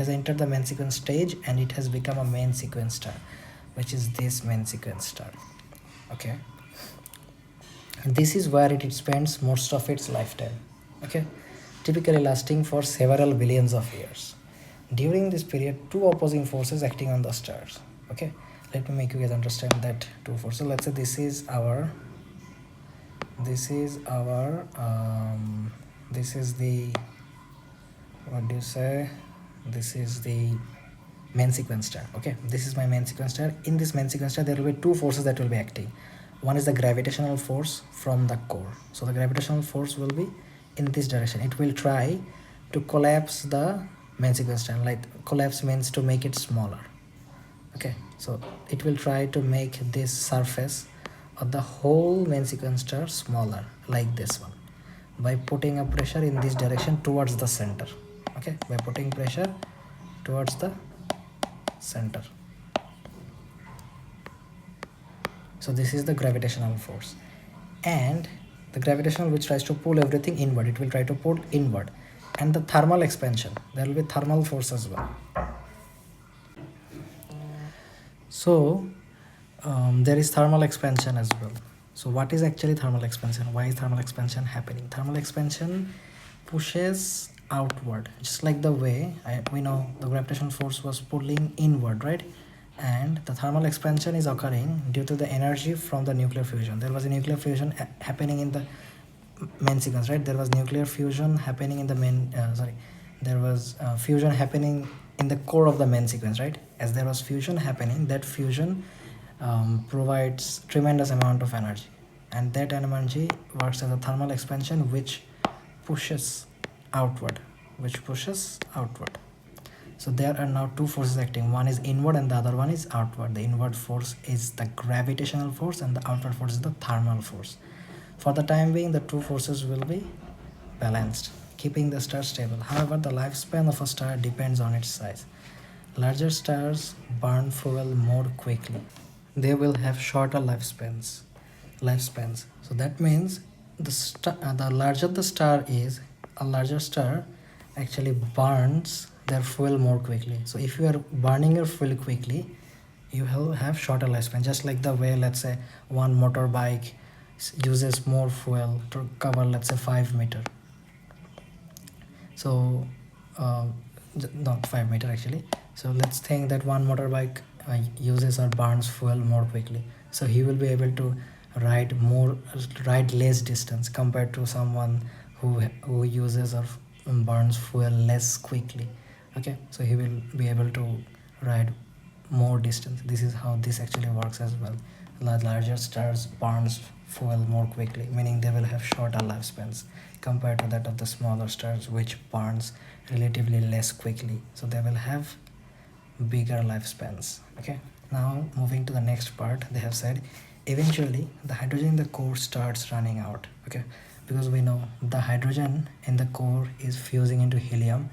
entered the main sequence stage, and it has become a main sequence star, which is this main sequence star. Okay, and this is where it spends most of its lifetime. Okay, typically lasting for several billions of years. During this period, two opposing forces acting on the stars. Okay, let me make you guys understand that two forces. Let's say this is the main sequence star. Okay, this is my main sequence star. In this main sequence star, there will be two forces that will be acting. One is the gravitational force from the core. So the gravitational force will be in this direction. It will try to collapse the main sequence star. Like, collapse means to make it smaller. Okay, so it will try to make this surface of the whole main sequence star smaller, like this one, by putting a pressure in this direction towards the center. Okay, by putting pressure towards the center. So this is the gravitational force, and the gravitational which tries to pull everything inward, it will try to pull inward. And the thermal expansion, there will be thermal force as well. So there is thermal expansion as well. So what is actually thermal expansion? Why is thermal expansion happening? Thermal expansion pushes outward, just like the way we know the gravitational force was pulling inward, right? And the thermal expansion is occurring due to the energy from the nuclear fusion. There was a nuclear fusion happening in the main sequence, right? There was nuclear fusion happening in the there was fusion happening in the core of the main sequence, right? As there was fusion happening, that fusion provides tremendous amount of energy, and that energy works as a thermal expansion which pushes outward. So there are now two forces acting. One is inward and the other one is outward. The inward force is the gravitational force and the outward force is the thermal force. For the time being, the two forces will be balanced, keeping the star stable. However, the lifespan of a star depends on its size. Larger stars burn fuel more quickly. They will have shorter lifespans. So that means the larger the star is, a larger star actually burns their fuel more quickly. So if you are burning your fuel quickly, you will have shorter lifespan. Just like the way, let's say, one motorbike uses more fuel to cover, let's say, 5 meter. So not 5 meter actually. So let's think that one motorbike uses or burns fuel more quickly, so he will be able to ride less distance compared to someone who uses or burns fuel less quickly. Okay, so he will be able to ride more distance. This is how this actually works as well. Larger stars burns fuel more quickly, meaning they will have shorter lifespans compared to that of the smaller stars, which burns relatively less quickly, so they will have bigger lifespans. Okay, now moving to the next part, they have said eventually the hydrogen in the core starts running out. Okay, because we know the hydrogen in the core is fusing into helium,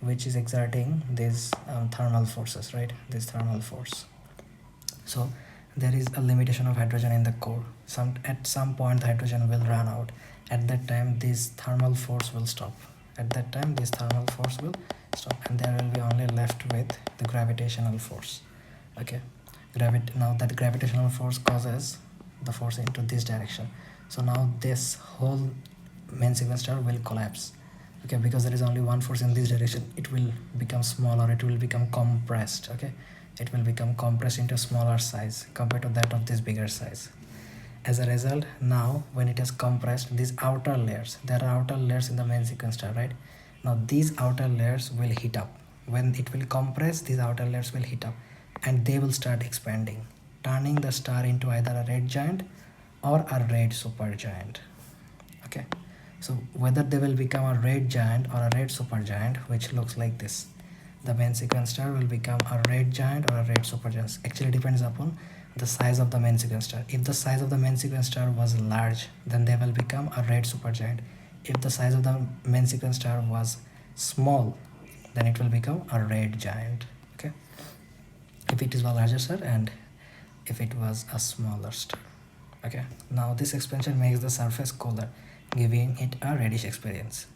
which is exerting these thermal forces, right? This thermal force. So there is a limitation of hydrogen in the core. At some point the hydrogen will run out. At that time this thermal force will stop. At that time this thermal force will stop, and there will be only left with the gravitational force. Okay, now that gravitational force causes the force into this direction. So now this whole main sequence star will collapse. Okay, because there is only one force in this direction, it will become smaller, it will become compressed. Okay, it will become compressed into a smaller size compared to that of this bigger size. As a result, now when it is compressed, these outer layers, there are outer layers in the main sequence star, right? Now these outer layers will heat up. When it will compress, these outer layers will heat up and they will start expanding, turning the star into either a red giant or a red supergiant. Okay, so whether they will become a red giant or a red supergiant, which looks like this, the main sequence star will become a red giant or a red supergiant. Actually depends upon the size of the main sequence star. If the size of the main sequence star was large, then they will become a red supergiant. If the size of the main sequence star was small, then it will become a red giant. Okay, if it is a larger star and if it was a smaller star. Okay, now this expansion makes the surface cooler, giving it a reddish appearance.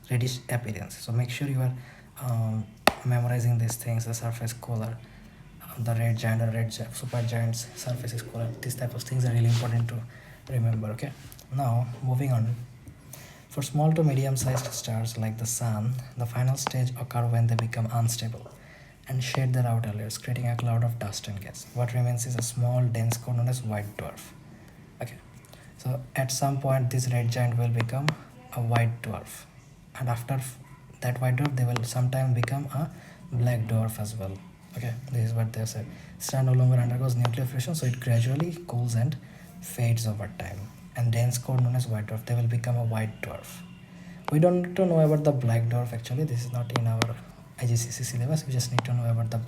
So make sure you are memorizing these things. The surface cooler, the red giant or red supergiant's surface is cooler. These type of things are really important to remember. Okay, now moving on. For small to medium sized stars like the sun, the final stage occurs when they become unstable and shed their outer layers, creating a cloud of dust and gas. What remains is a small dense core known as white dwarf. Okay, so at some point this red giant will become a white dwarf, and after that white dwarf they will sometime become a black dwarf as well. Okay, this is what they said. Star no longer undergoes nuclear fusion, so it gradually cools and fades over time, and dense core known as white dwarf, they will become a white dwarf. We don't need to know about the black dwarf. Actually this is not in our IGCSE syllabus. We just need to know about the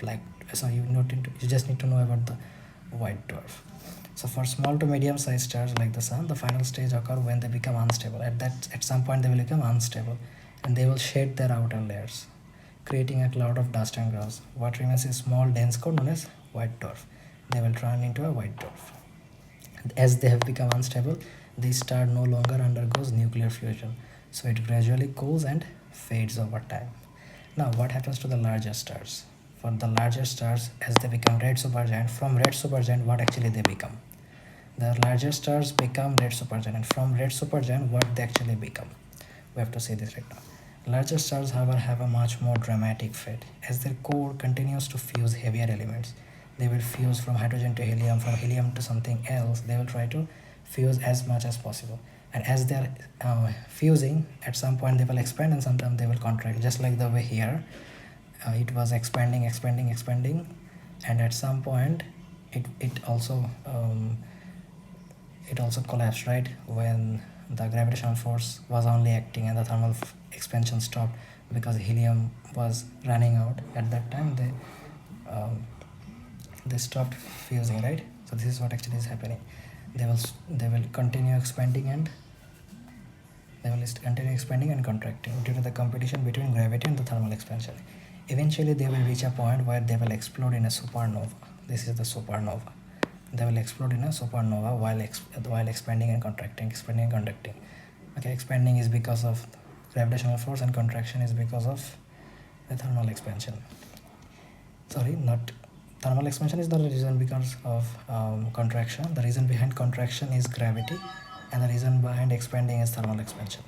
you just need to know about the white dwarf. So for small to medium sized stars like the sun, the final stage occurs when they become unstable. At some point they will become unstable and they will shed their outer layers, creating a cloud of dust and gas. What remains is small dense core known as white dwarf. They will turn into a white dwarf. As they have become unstable, this star no longer undergoes nuclear fusion, so it gradually cools and fades over time. Now what happens to the larger stars? For the larger stars, as they become red supergiant, from red supergiant what actually they become? The larger stars become red supergiant, and from red supergiant what they actually become? We have to see this right now. Larger stars, however, have a much more dramatic fate. As their core continues to fuse heavier elements, they will fuse from hydrogen to helium, from helium to something else. They will try to fuse as much as possible. And as they are fusing, at some point they will expand and sometimes they will contract. Just like the way here, it was expanding, and at some point it also collapsed, right? When the gravitational force was only acting and the thermal expansion stopped, because helium was running out at that time. They stopped fusing, right? So this is what actually is happening. They will continue expanding and contracting due to the competition between gravity and the thermal expansion. Eventually, they will reach a point where they will explode in a supernova. This is the supernova. They will explode in a supernova while expanding and contracting, Okay, expanding is because of gravitational force and contraction is because of the thermal expansion. Sorry, not thermal expansion is the reason because of contraction. The reason behind contraction is gravity, and the reason behind expanding is thermal expansion.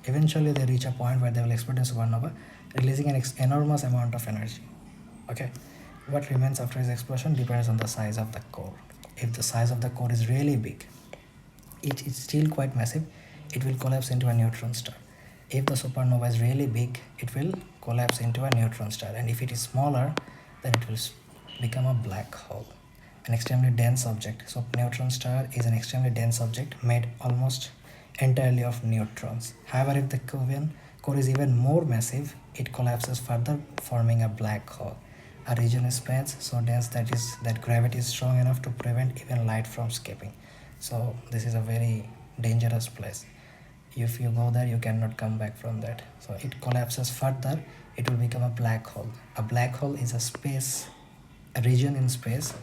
Eventually, they reach a point where they will explode in supernova, releasing an enormous amount of energy. Okay, what remains after its explosion depends on the size of the core. If the size of the core is really big, it is still quite massive, it will collapse into a neutron star. If the supernova is really big, it will collapse into a neutron star, and if it is smaller, then it will become a black hole, an extremely dense object. So neutron star is an extremely dense object made almost entirely of neutrons. However, if the core is even more massive, it collapses further, forming a black hole, a region of space so dense that gravity is strong enough to prevent even light from escaping. So this is a very dangerous place. If you go there, you cannot come back from that. So it collapses further, it will become a black hole. A black hole is a region in space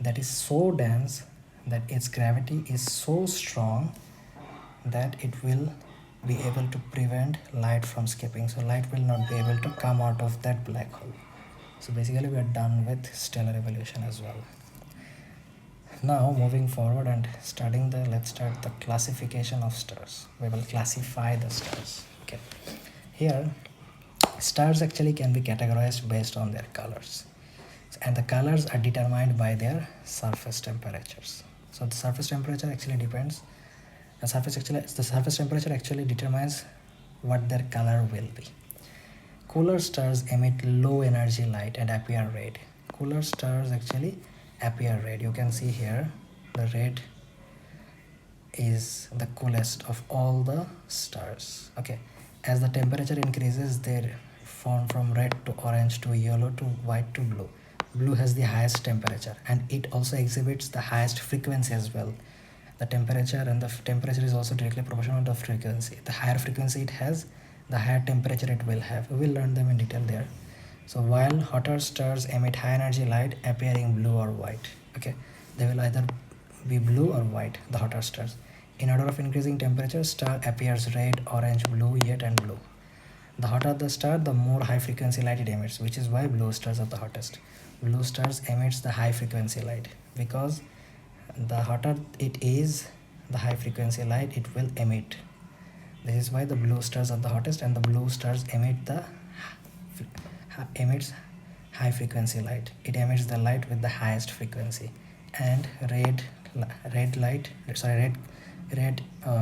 that is so dense that its gravity is so strong that it will be able to prevent light from escaping. So light will not be able to come out of that black hole. So basically we are done with stellar evolution as well. Now moving forward and let's start the classification of stars. We will classify the stars. Okay, here stars actually can be categorized based on their colors, and the colors are determined by their surface temperatures. So the surface temperature actually depends. The surface temperature actually determines what their color will be. Cooler stars emit low energy light and appear red. Cooler stars actually appear red. You can see here the red is the coolest of all the stars. Okay, as the temperature increases, they form from red to orange to yellow to white to blue. Blue has the highest temperature, and it also exhibits the highest frequency as well. The temperature is also directly proportional to the frequency. The higher frequency it has, the higher temperature it will have. We will learn them in detail there. So while hotter stars emit high energy light appearing blue or white. Okay, they will either be blue or white, the hotter stars. In order of increasing temperature, star appears red, orange, blue, yet and blue. The hotter the star, the more high frequency light it emits, which is why blue stars are the hottest. Blue stars emits the high frequency light because the hotter it is, the high frequency light it will emit. This is why the blue stars are the hottest, and the blue stars emits high frequency light. It emits the light with the highest frequency, and red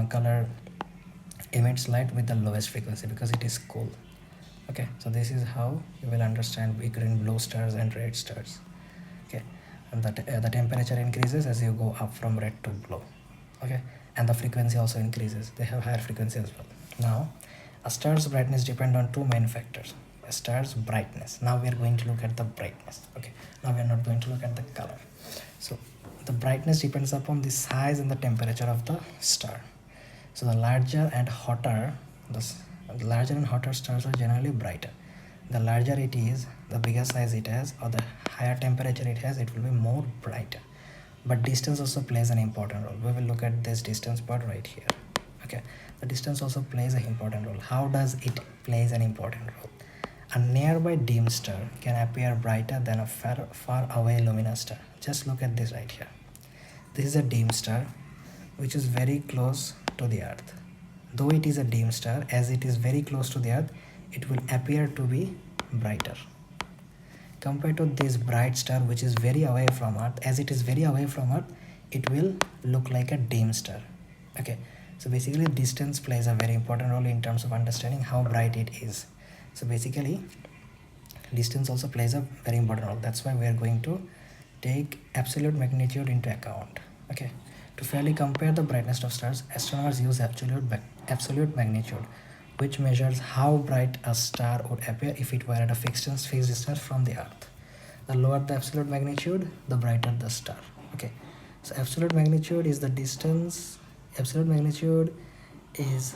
color emits light with the lowest frequency because it is cool. Okay, so this is how you will understand between blue stars and red stars. Okay, and the temperature increases as you go up from red to blue. Okay, and the frequency also increases. They have higher frequency as well. Now, a star's brightness depends on two main factors. A star's brightness. Now we are going to look at the brightness. Okay, now we are not going to look at the color. So the brightness depends upon the size and the temperature of the star. So the larger and hotter stars are generally brighter. The larger it is, the bigger size it has, or the higher temperature it has, it will be more brighter. But distance also plays an important role. We will look at this distance part right here. Okay, the distance also plays an important role. How does it plays an important role? A nearby dim star can appear brighter than a far away luminous star. Just look at this right here. This is a dim star which is very close to the earth. Though it is a dim star, as it is very close to the earth, it will appear to be brighter compared to this bright star which is very away from earth. As it is very away from earth, it will look like a dim star. Okay, so basically distance plays a very important role in terms of understanding how bright it is. So basically distance also plays a very important role. That's why we are going to take absolute magnitude into account. Okay, to fairly compare the brightness of stars, astronomers use absolute magnitude, which measures how bright a star would appear if it were at a fixed distance from the Earth. The lower the absolute magnitude, the brighter the star. Okay, so absolute magnitude is the distance. Absolute magnitude is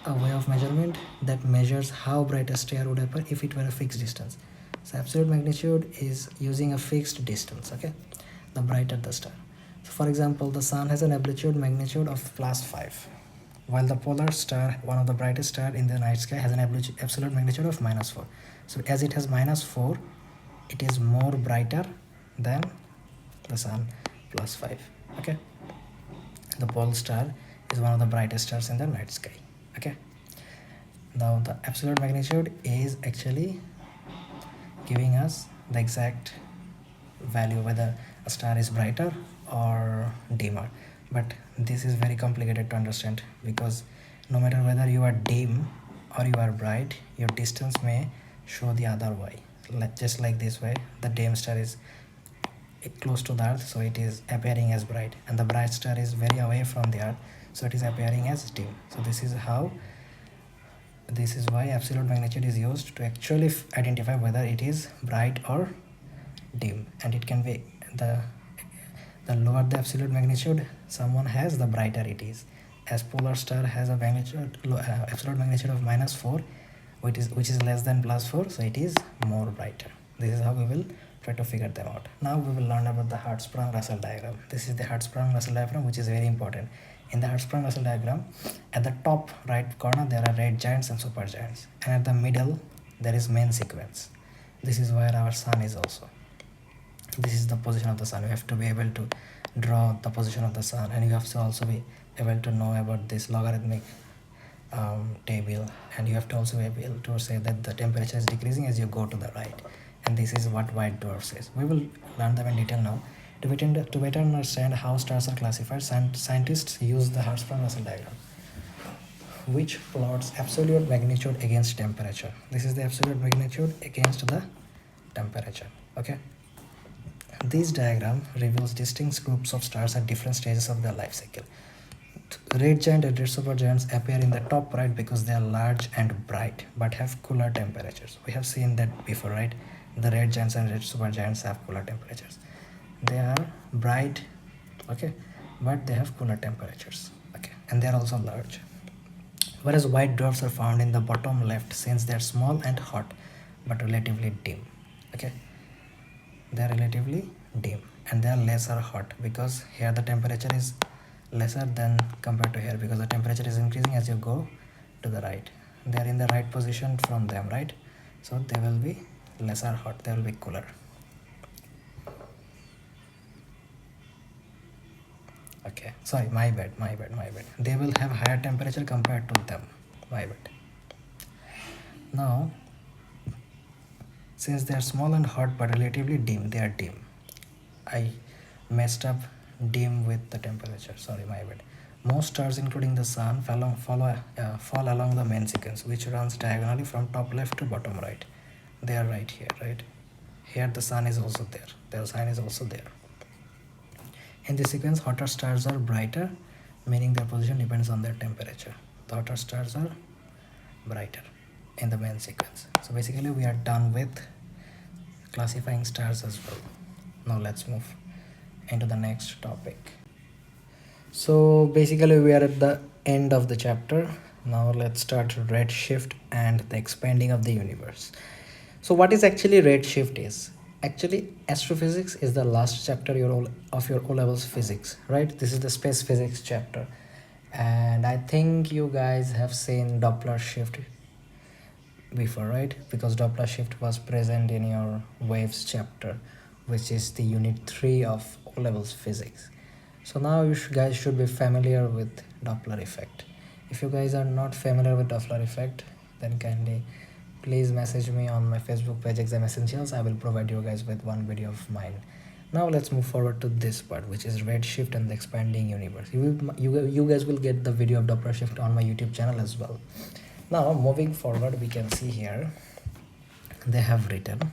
a way of measurement that measures how bright a star would appear if it were a fixed distance. So absolute magnitude is using a fixed distance. Okay, the brighter the star. So for example, the sun has an absolute magnitude of +5, while the polar star, one of the brightest star in the night sky, has an absolute magnitude of -4. So as it has -4, it is more brighter than the sun +5. Okay, the pole star is one of the brightest stars in the night sky. Okay, now the absolute magnitude is actually giving us the exact value whether a star is brighter or dimmer, but this is very complicated to understand, because no matter whether you are dim or you are bright, your distance may show the other way. Just like this way, the dim star is close to the Earth, so it is appearing as bright, and the bright star is very away from the Earth, so it is appearing as dim. So this is why absolute magnitude is used to actually identify whether it is bright or dim, and it can be the lower the absolute magnitude someone has, the brighter it is. As polar star has a absolute magnitude of -4, which is less than +4, so it is more brighter. This is how we will try to figure them out. Now we will learn about the Hertzsprung-Russell diagram. This is the Hertzsprung-Russell diagram, which is very important. In the Hertzsprung-Russell diagram, at the top right corner there are red giants and supergiants, and at the middle there is main sequence. This is where our sun is also. This is the position of the sun. You have to be able to draw the position of the sun, and you have to also be able to know about this logarithmic table, and you have to also be able to say that the temperature is decreasing as you go to the right, and this is what white dwarf says. We will learn them in detail now. To better understand how stars are classified, scientists use the Hertzsprung-Russell diagram, which plots absolute magnitude against temperature. This is the absolute magnitude against the temperature. Okay, this diagram reveals distinct groups of stars at different stages of their life cycle. Red giant and red supergiants appear in the top right because they are large and bright but have cooler temperatures. We have seen that before, right? The red giants and red supergiants have cooler temperatures. They are bright, okay, but they have cooler temperatures, okay, and they are also large. Whereas white dwarfs are found in the bottom left, since they are small and hot but relatively dim. Okay, they are relatively dim and they are lesser hot, because here the temperature is lesser than compared to here, because the temperature is increasing as you go to the right. They are in the right position from them, right? So they will be lesser hot, they will be cooler. Okay, sorry, my bad. They will have higher temperature compared to them. My bad. Now, since they are small and hot but relatively dim, they are dim. I messed up dim with the temperature. Sorry, my bad. Most stars, including the sun, fall along the main sequence, which runs diagonally from top left to bottom right. They are right here, right? Here the sun is also there. The sun is also there. In this sequence, hotter stars are brighter, meaning their position depends on their temperature. The hotter stars are brighter in the main sequence. So basically we are done with classifying stars as well. Now let's move into the next topic. So basically we are at the end of the chapter. Now let's start redshift and the expanding of the universe. So what is actually redshift is? Actually, astrophysics is the last chapter of your O-levels physics, right? This is the space physics chapter. And I think you guys have seen Doppler shift before, right? Because Doppler shift was present in your waves chapter, which is the unit 3 of O-levels physics. So now you guys should be familiar with Doppler effect. If you guys are not familiar with Doppler effect, then kindly please message me on my Facebook page, Exam Essentials. I will provide you guys with one video of mine. Now let's move forward to this part, which is redshift and the expanding universe. You guys will get the video of Doppler shift on my YouTube channel as well. Now moving forward, we can see here they have written,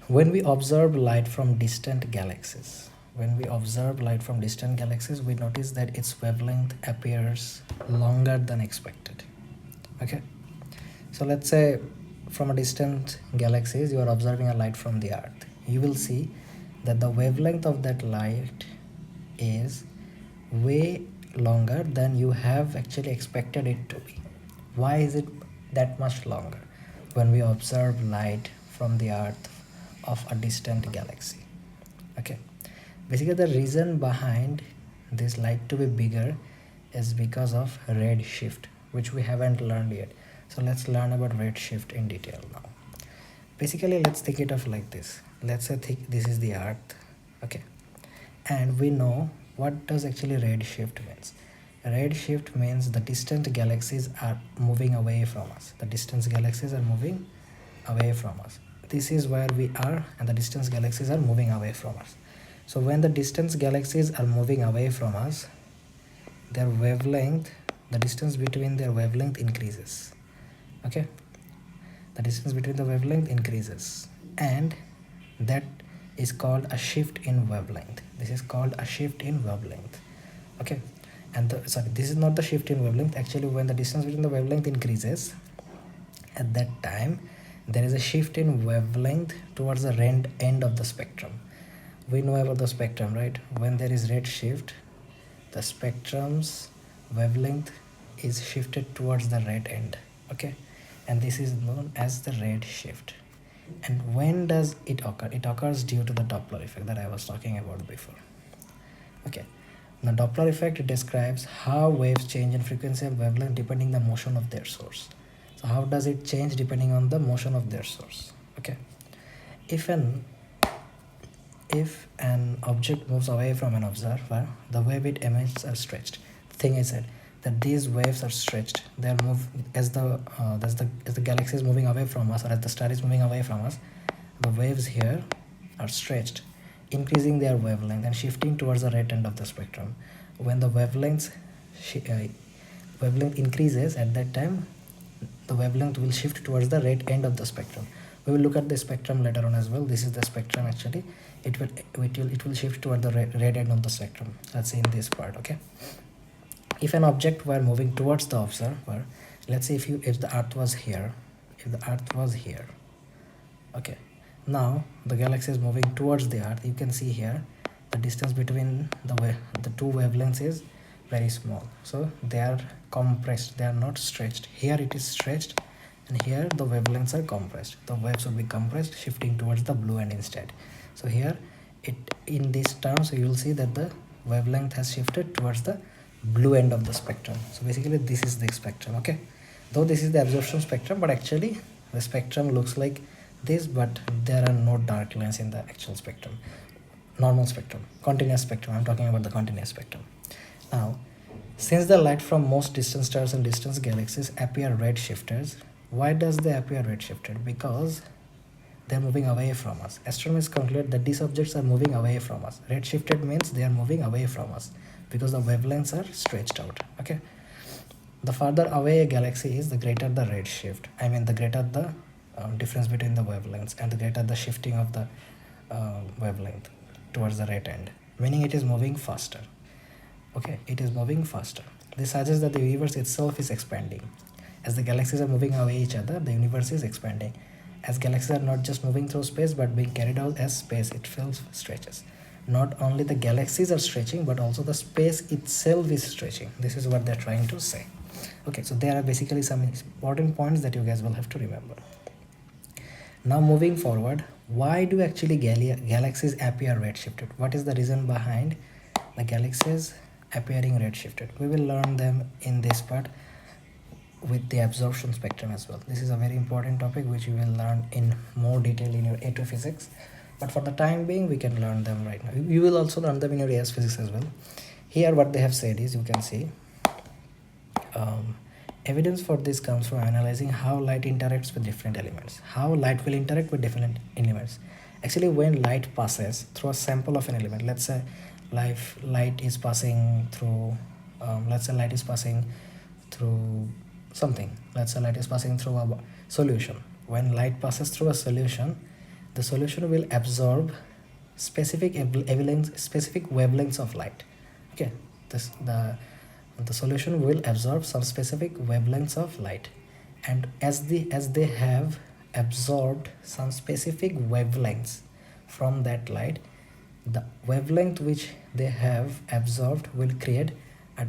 when we observe light from distant galaxies, when we observe light from distant galaxies, we notice that its wavelength appears longer than expected. Okay, so let's say from a distant galaxies you are observing a light from the earth. You will see that the wavelength of that light is way longer than you have actually expected it to be. Why is it that much longer when we observe light from the earth of a distant galaxy? Okay, basically the reason behind this light to be bigger is because of red shift, which we haven't learned yet. So let's learn about red shift in detail now. Basically, let's think it of like this. Let's say this is the earth. Okay, and we know what does actually red shift means. Red shift means the distant galaxies are moving away from us. The distant galaxies are moving away from us. This is where we are, and the distant galaxies are moving away from us. So when the distant galaxies are moving away from us, their wavelength, the distance between their wavelength increases. Okay, the distance between the wavelength increases, and that is called a shift in wavelength. This is called a shift in wavelength. Okay, and sorry, this is not the shift in wavelength. Actually, when the distance between the wavelength increases, at that time there is a shift in wavelength towards the end of the spectrum. We know about the spectrum, right? When there is red shift, the spectrum's wavelength is shifted towards the red end. Okay, and this is known as the red shift. And when does it occur? It occurs due to the Doppler effect that I was talking about before. Okay, the Doppler effect describes how waves change in frequency and wavelength depending on the motion of their source. So how does it change depending on the motion of their source? Okay, if an object moves away from an observer, the wave it emits are stretched. The thing I said that these waves are stretched. They are moved as the galaxy is moving away from us, or as the star is moving away from us. The waves here are stretched, increasing their wavelength and shifting towards the right end of the spectrum. When the wavelength increases, at that time the wavelength will shift towards the right end of the spectrum. We will look at the spectrum later on as well. This is the spectrum actually. It will shift toward the red end of the spectrum. Let's see in this part. Okay, if an object were moving towards the observer, let's say if the earth was here, okay, now the galaxy is moving towards the earth. You can see here the distance between the two wavelengths is very small, so they are compressed, they are not stretched. Here it is stretched, and here the wavelengths are compressed. The waves will be compressed, shifting towards the blue end instead. So here in these terms you will see that the wavelength has shifted towards the blue end of the spectrum. So basically this is the spectrum. Okay, though this is the absorption spectrum, but actually the spectrum looks like this, but there are no dark lines in the actual spectrum. Normal spectrum, continuous spectrum, I'm talking about the continuous spectrum. Now, since the light from most distant stars and distant galaxies appear red shifters, why does they appear red shifted? Because they're moving away from us. Astronomers conclude that these objects are moving away from us. Red shifted means they are moving away from us because the wavelengths are stretched out. Okay, the farther away a galaxy is, the greater the red shift. I mean, the greater the difference between the wavelengths, and the greater the shifting of the wavelength towards the right end, meaning it is moving faster. Okay, it is moving faster. This suggests that the universe itself is expanding. As the galaxies are moving away each other, the universe is expanding. As galaxies are not just moving through space but being carried out as space itself stretches. Not only the galaxies are stretching, but also the space itself is stretching. This is what they're trying to say. Okay, so there are basically some important points that you guys will have to remember. Now moving forward, why do actually galaxies appear redshifted? What is the reason behind the galaxies appearing redshifted? We will learn them in this part with the absorption spectrum as well. This is a very important topic which you will learn in more detail in your A2 physics, but for the time being we can learn them right now. You will also learn them in your AS physics as well. Here what they have said is, you can see evidence for this comes from analyzing how light interacts with different elements. How light will interact with different elements. Actually, when light passes through a sample of an element, let's say light is passing through something. Let's say light is passing through a solution. When light passes through a solution, the solution will absorb specific wavelengths of light. Okay, this the solution will absorb some specific wavelengths of light, and as they have absorbed some specific wavelengths from that light, the wavelength which they have absorbed will create a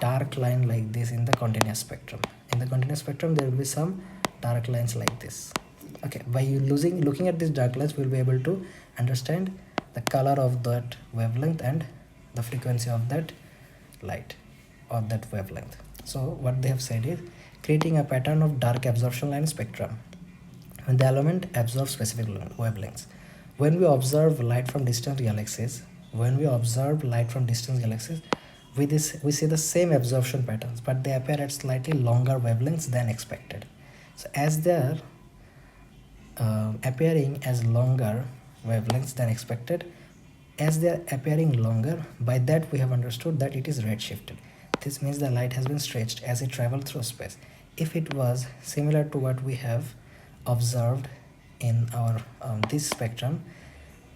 dark line like this in the continuous spectrum. In the continuous spectrum there will be some dark lines like this. Okay, by looking at these dark lines we'll be able to understand the color of that wavelength and the frequency of that light or that wavelength. So what they have said is creating a pattern of dark absorption line spectrum when the element absorbs specific wavelengths. When we observe light from distant galaxies, we see the same absorption patterns, but they appear at slightly longer wavelengths than expected. So as they are appearing as longer wavelengths than expected, as they are appearing longer, by that we have understood that it is redshifted. This means the light has been stretched as it traveled through space. If it was similar to what we have observed in our this spectrum,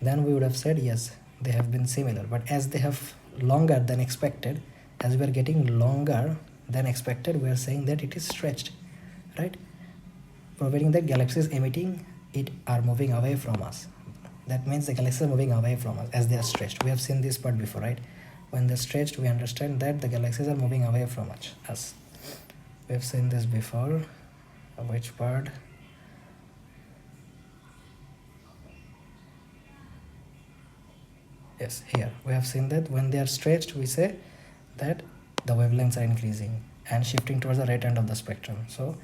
then we would have said yes, they have been similar. But as they have longer than expected, as we are getting longer than expected, we are saying that it is stretched, right? Providing that galaxies emitting it are moving away from us. That means the galaxies are moving away from us as they are stretched. We have seen this part before, right? When they're stretched, we understand that the galaxies are moving away from us. We have seen this before. Which part? Yes, here we have seen that when they are stretched, we say that the wavelengths are increasing and shifting towards the right end of the spectrum. So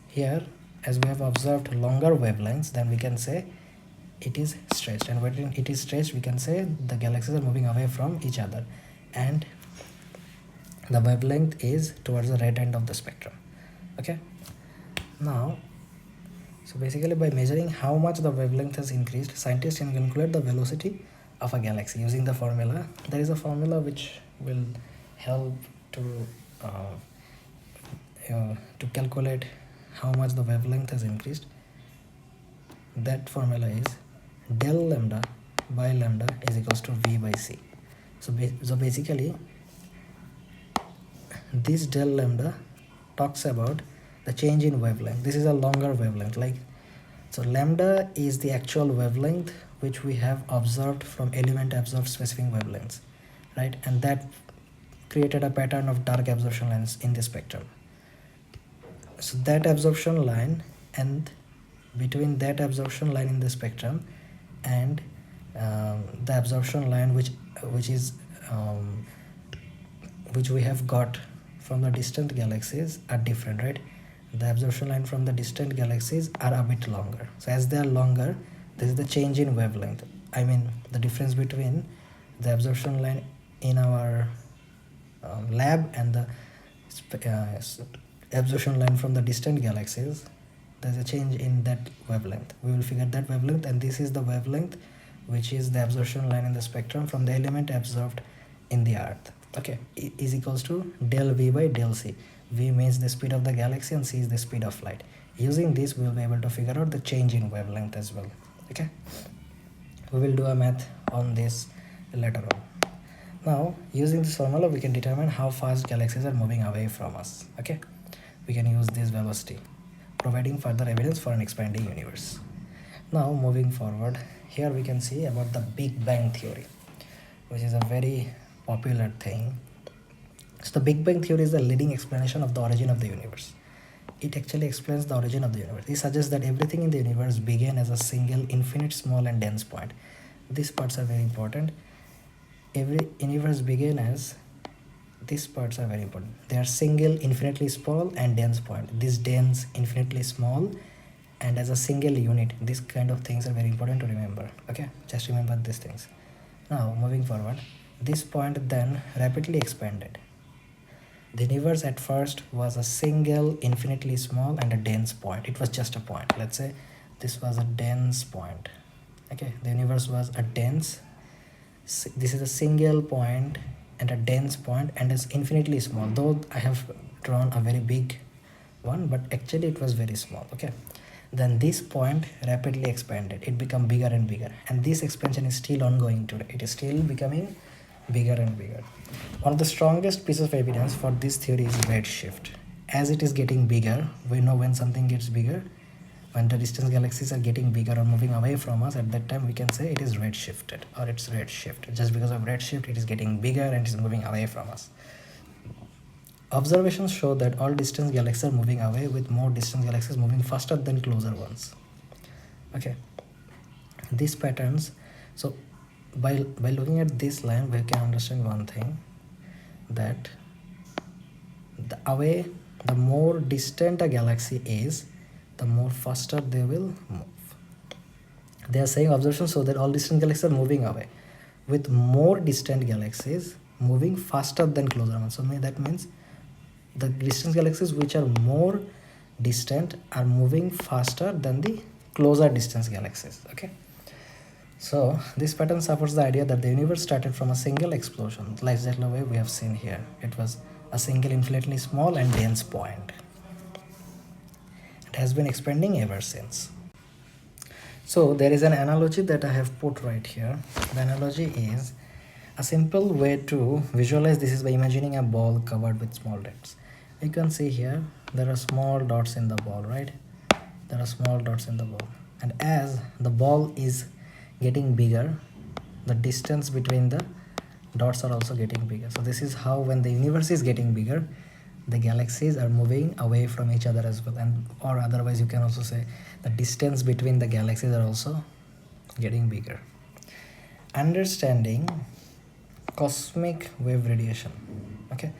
here, as we have observed longer wavelengths, then we can say it is stretched, and when it is stretched, we can say the galaxies are moving away from each other and the wavelength is towards the right end of the spectrum. Okay, now so basically by measuring how much the wavelength has increased, scientists can calculate the velocity of a galaxy using the formula. There is a formula which will help to calculate how much the wavelength has increased. That formula is del lambda by lambda is equals to v by c. So basically this del lambda talks about the change in wavelength. This is a longer wavelength, like, so lambda is the actual wavelength which we have observed from element absorbed specific wavelengths, right? And that created a pattern of dark absorption lines in the spectrum. So that absorption line, and between that absorption line in the spectrum and the absorption line which we have got from the distant galaxies are different, right? The absorption line from the distant galaxies are a bit longer. So as they are longer, this is the change in wavelength. I mean the difference between the absorption line in our lab and the absorption line from the distant galaxies. There's a change in that wavelength. We will figure that wavelength, and this is the wavelength which is the absorption line in the spectrum from the element absorbed in the earth. Okay, is equals to del v by del c. V means the speed of the galaxy and c is the speed of light. Using this we will be able to figure out the change in wavelength as well. Okay, we will do a math on this later on. Now using this formula we can determine how fast galaxies are moving away from us. Okay, we can use this velocity, providing further evidence for an expanding universe. Now moving forward, here we can see about the Big Bang theory, which is a very popular thing. So the Big Bang theory is the leading explanation of the origin of the universe. It actually explains the origin of the universe. It suggests that everything in the universe began as a single infinite small and dense point. These parts are very important. Every universe began as, these parts are very important. They are single infinitely small and dense point. This dense infinitely small and as a single unit. These kind of things are very important to remember. Okay, just remember these things. Now moving forward, this point then rapidly expanded. The universe at first was a single infinitely small and a dense point. It was just a point. Let's say this was a dense point. Okay, the universe was a dense, this is a single point and a dense point and is infinitely small, though I have drawn a very big one, but actually it was very small. Okay, Then this point rapidly expanded. It became bigger and bigger. And this expansion is still ongoing today. It is still becoming bigger and bigger. One of the strongest pieces of evidence for this theory is redshift. As it is getting bigger, we know when something gets bigger, when the distant galaxies are getting bigger or moving away from us, at that time we can say it is redshifted or it's redshift. Just because of redshift, it is getting bigger and it is moving away from us. Observations show that all distant galaxies are moving away, with more distant galaxies moving faster than closer ones. Okay, these patterns, so by looking at this line we can understand one thing, that the more distant a galaxy is, the more faster they will move. They are saying observations show that all distant galaxies are moving away, with more distant galaxies moving faster than closer ones. So that means the distant galaxies which are more distant are moving faster than the closer distance galaxies. Okay, so this pattern supports the idea that the universe started from a single explosion, like that way we have seen here. It was a single infinitely small and dense point. It has been expanding ever since. So there is an analogy that I have put right here. The analogy is a simple way to visualize this is by imagining a ball covered with small dots. You can see here there are small dots in the ball, right? There are small dots in the ball, and as the ball is getting bigger, the distance between the dots are also getting bigger. So this is how, when the universe is getting bigger, the galaxies are moving away from each other as well. And or otherwise you can also say the distance between the galaxies are also getting bigger. Understanding cosmic wave radiation. Okay,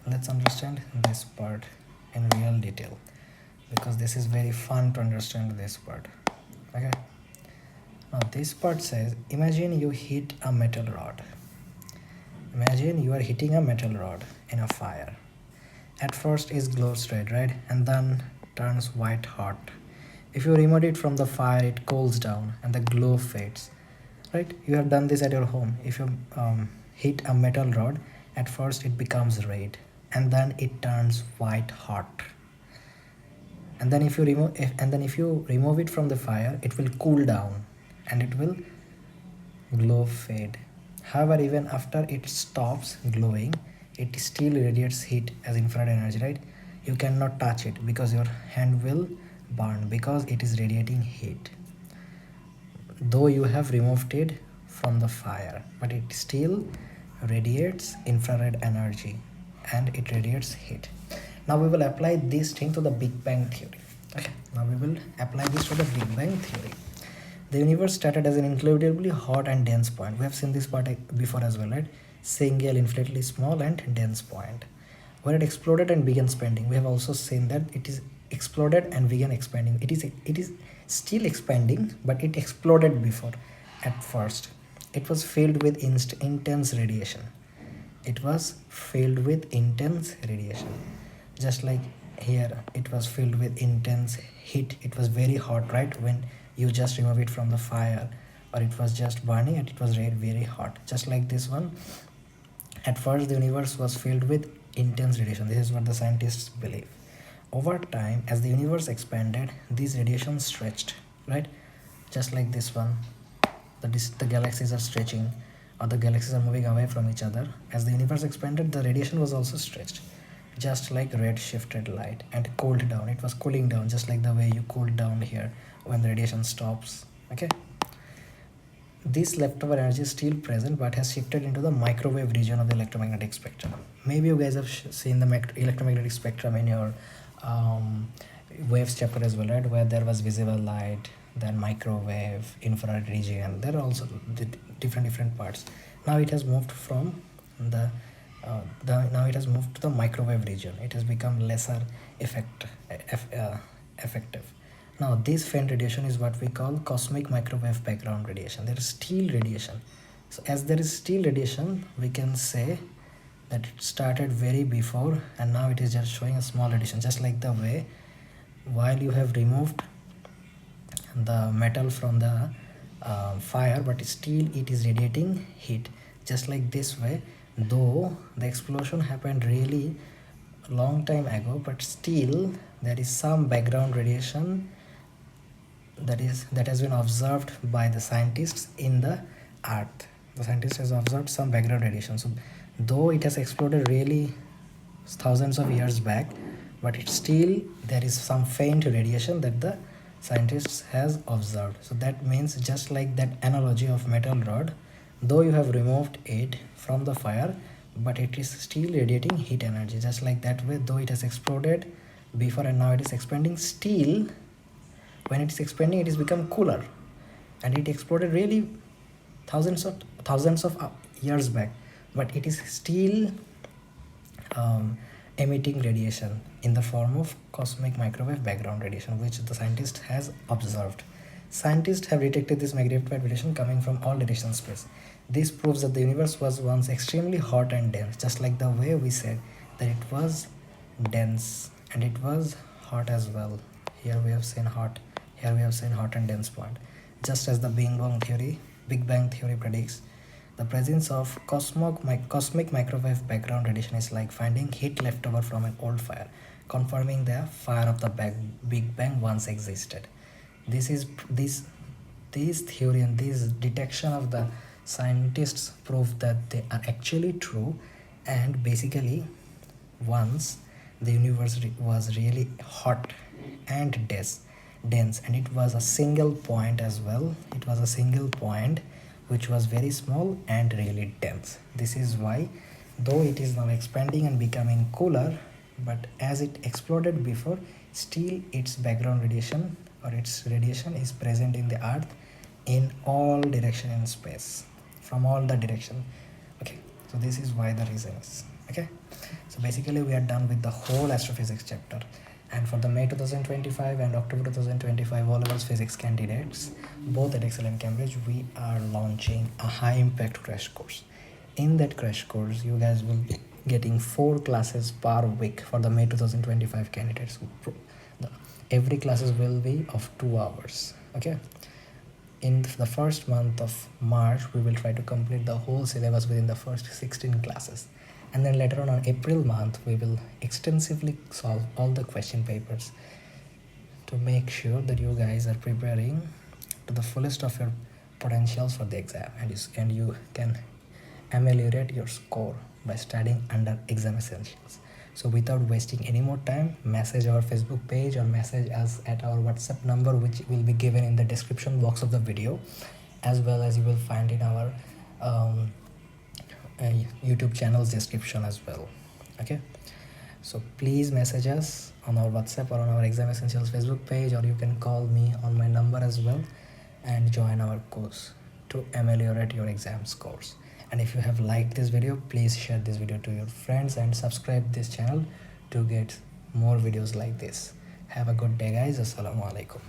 let's understand this part in real detail, because this is very fun to understand this part. Okay, now this part says, imagine you hit a metal rod. Imagine you are hitting a metal rod in a fire. At first it glows red, right? And then turns white hot. If you remove it from the fire, it cools down and the glow fades, right? You have done this at your home. If you hit a metal rod, at first it becomes red and then it turns white hot. And then if you remove it from the fire, it will cool down and it will glow fade. However, even after it stops glowing, it still radiates heat as infrared energy, right? You cannot touch it because your hand will burn, because it is radiating heat. Though you have removed it from the fire, but it still radiates infrared energy and it radiates heat. Now we will apply this thing to the Big Bang theory. Okay, now we will apply this to the Big Bang theory. The universe started as an incredibly hot and dense point. We have seen this part before as well, right? Single, infinitely small and dense point, where it exploded and began expanding. We have also seen that it is exploded and began expanding. It is still expanding, but it exploded before. At first, it was filled with intense radiation. It was filled with intense radiation. Just like here, it was filled with intense heat. It was very hot, right? When you just remove it from the fire, or it was just burning and it was very hot. Just like this one, at first the universe was filled with intense radiation. This is what the scientists believe. Over time, as the universe expanded, these radiations stretched, right? Just like this one, the galaxies are stretching, or the galaxies are moving away from each other. As the universe expanded, the radiation was also stretched, just like red shifted light, and cooled down. It was cooling down, just like the way you cool down here when the radiation stops. Okay, this leftover energy is still present but has shifted into the microwave region of the electromagnetic spectrum. Maybe you guys have seen the electromagnetic spectrum in your waves chapter as well, right? Where there was visible light, then microwave, infrared region. There are also the different parts. Now it has moved from the now it has moved to the microwave region. It has become lesser effective. Now this faint radiation is what we call cosmic microwave background radiation. There is still radiation. So as there is still radiation, we can say that it started very before and now it is just showing a small radiation. Just like the way while you have removed the metal from the fire, but still it is radiating heat. Just like this way, though the explosion happened really long time ago, but still there is some background radiation that has been observed by the scientists in the earth. The scientist has observed some background radiation. So though it has exploded really thousands of years back, but it still there is some faint radiation that the scientists has observed. So that means, just like that analogy of metal rod, though you have removed it from the fire, but it is still radiating heat energy. Just like that way, though it has exploded before and now it is expanding, still when it is expanding it is become cooler, and it exploded really thousands of years back, but it is still emitting radiation in the form of cosmic microwave background radiation, which the scientist has observed. Scientists have detected this magnetic radiation coming from all directions space. This proves that the universe was once extremely hot and dense, just like the way we said that it was dense and it was hot as well. Here we have seen hot, here we have seen hot and dense point. Just as the Big Bang theory predicts, the presence of cosmic microwave background radiation is like finding heat left over from an old fire, confirming the fire of the Big Bang once existed. This theory and this detection of the scientists prove that they are actually true, and basically once the universe was really hot and dense, and it was a single point as well. It was a single point which was very small and really dense. This is why, though it is now expanding and becoming cooler, but as it exploded before, still its background radiation or its radiation is present in the earth in all direction in space, from all the direction. Okay, so this is why the reason is. Okay, so basically we are done with the whole astrophysics chapter. And for the May 2025 and October 2025 O-Levels physics candidates, both at Edexcel and Cambridge, we are launching a high impact crash course. In that crash course, you guys will be getting 4 classes per week for the May 2025 candidates. Every classes will be of 2 hours. Okay, in the first month of March, we will try to complete the whole syllabus within the first 16 classes. And then later on April month, we will extensively solve all the question papers to make sure that you guys are preparing to the fullest of your potentials for the exam, and you can ameliorate your score by studying under exam essentials. So without wasting any more time, message our Facebook page or message us at our WhatsApp number, which will be given in the description box of the video, as well as you will find in our YouTube channel's description as well. Okay, so please message us on our WhatsApp or on our Exam Essentials Facebook page, or you can call me on my number as well and join our course to ameliorate your exam scores. And if you have liked this video, please share this video to your friends and subscribe this channel to get more videos like this. Have a good day guys. Assalamu alaikum.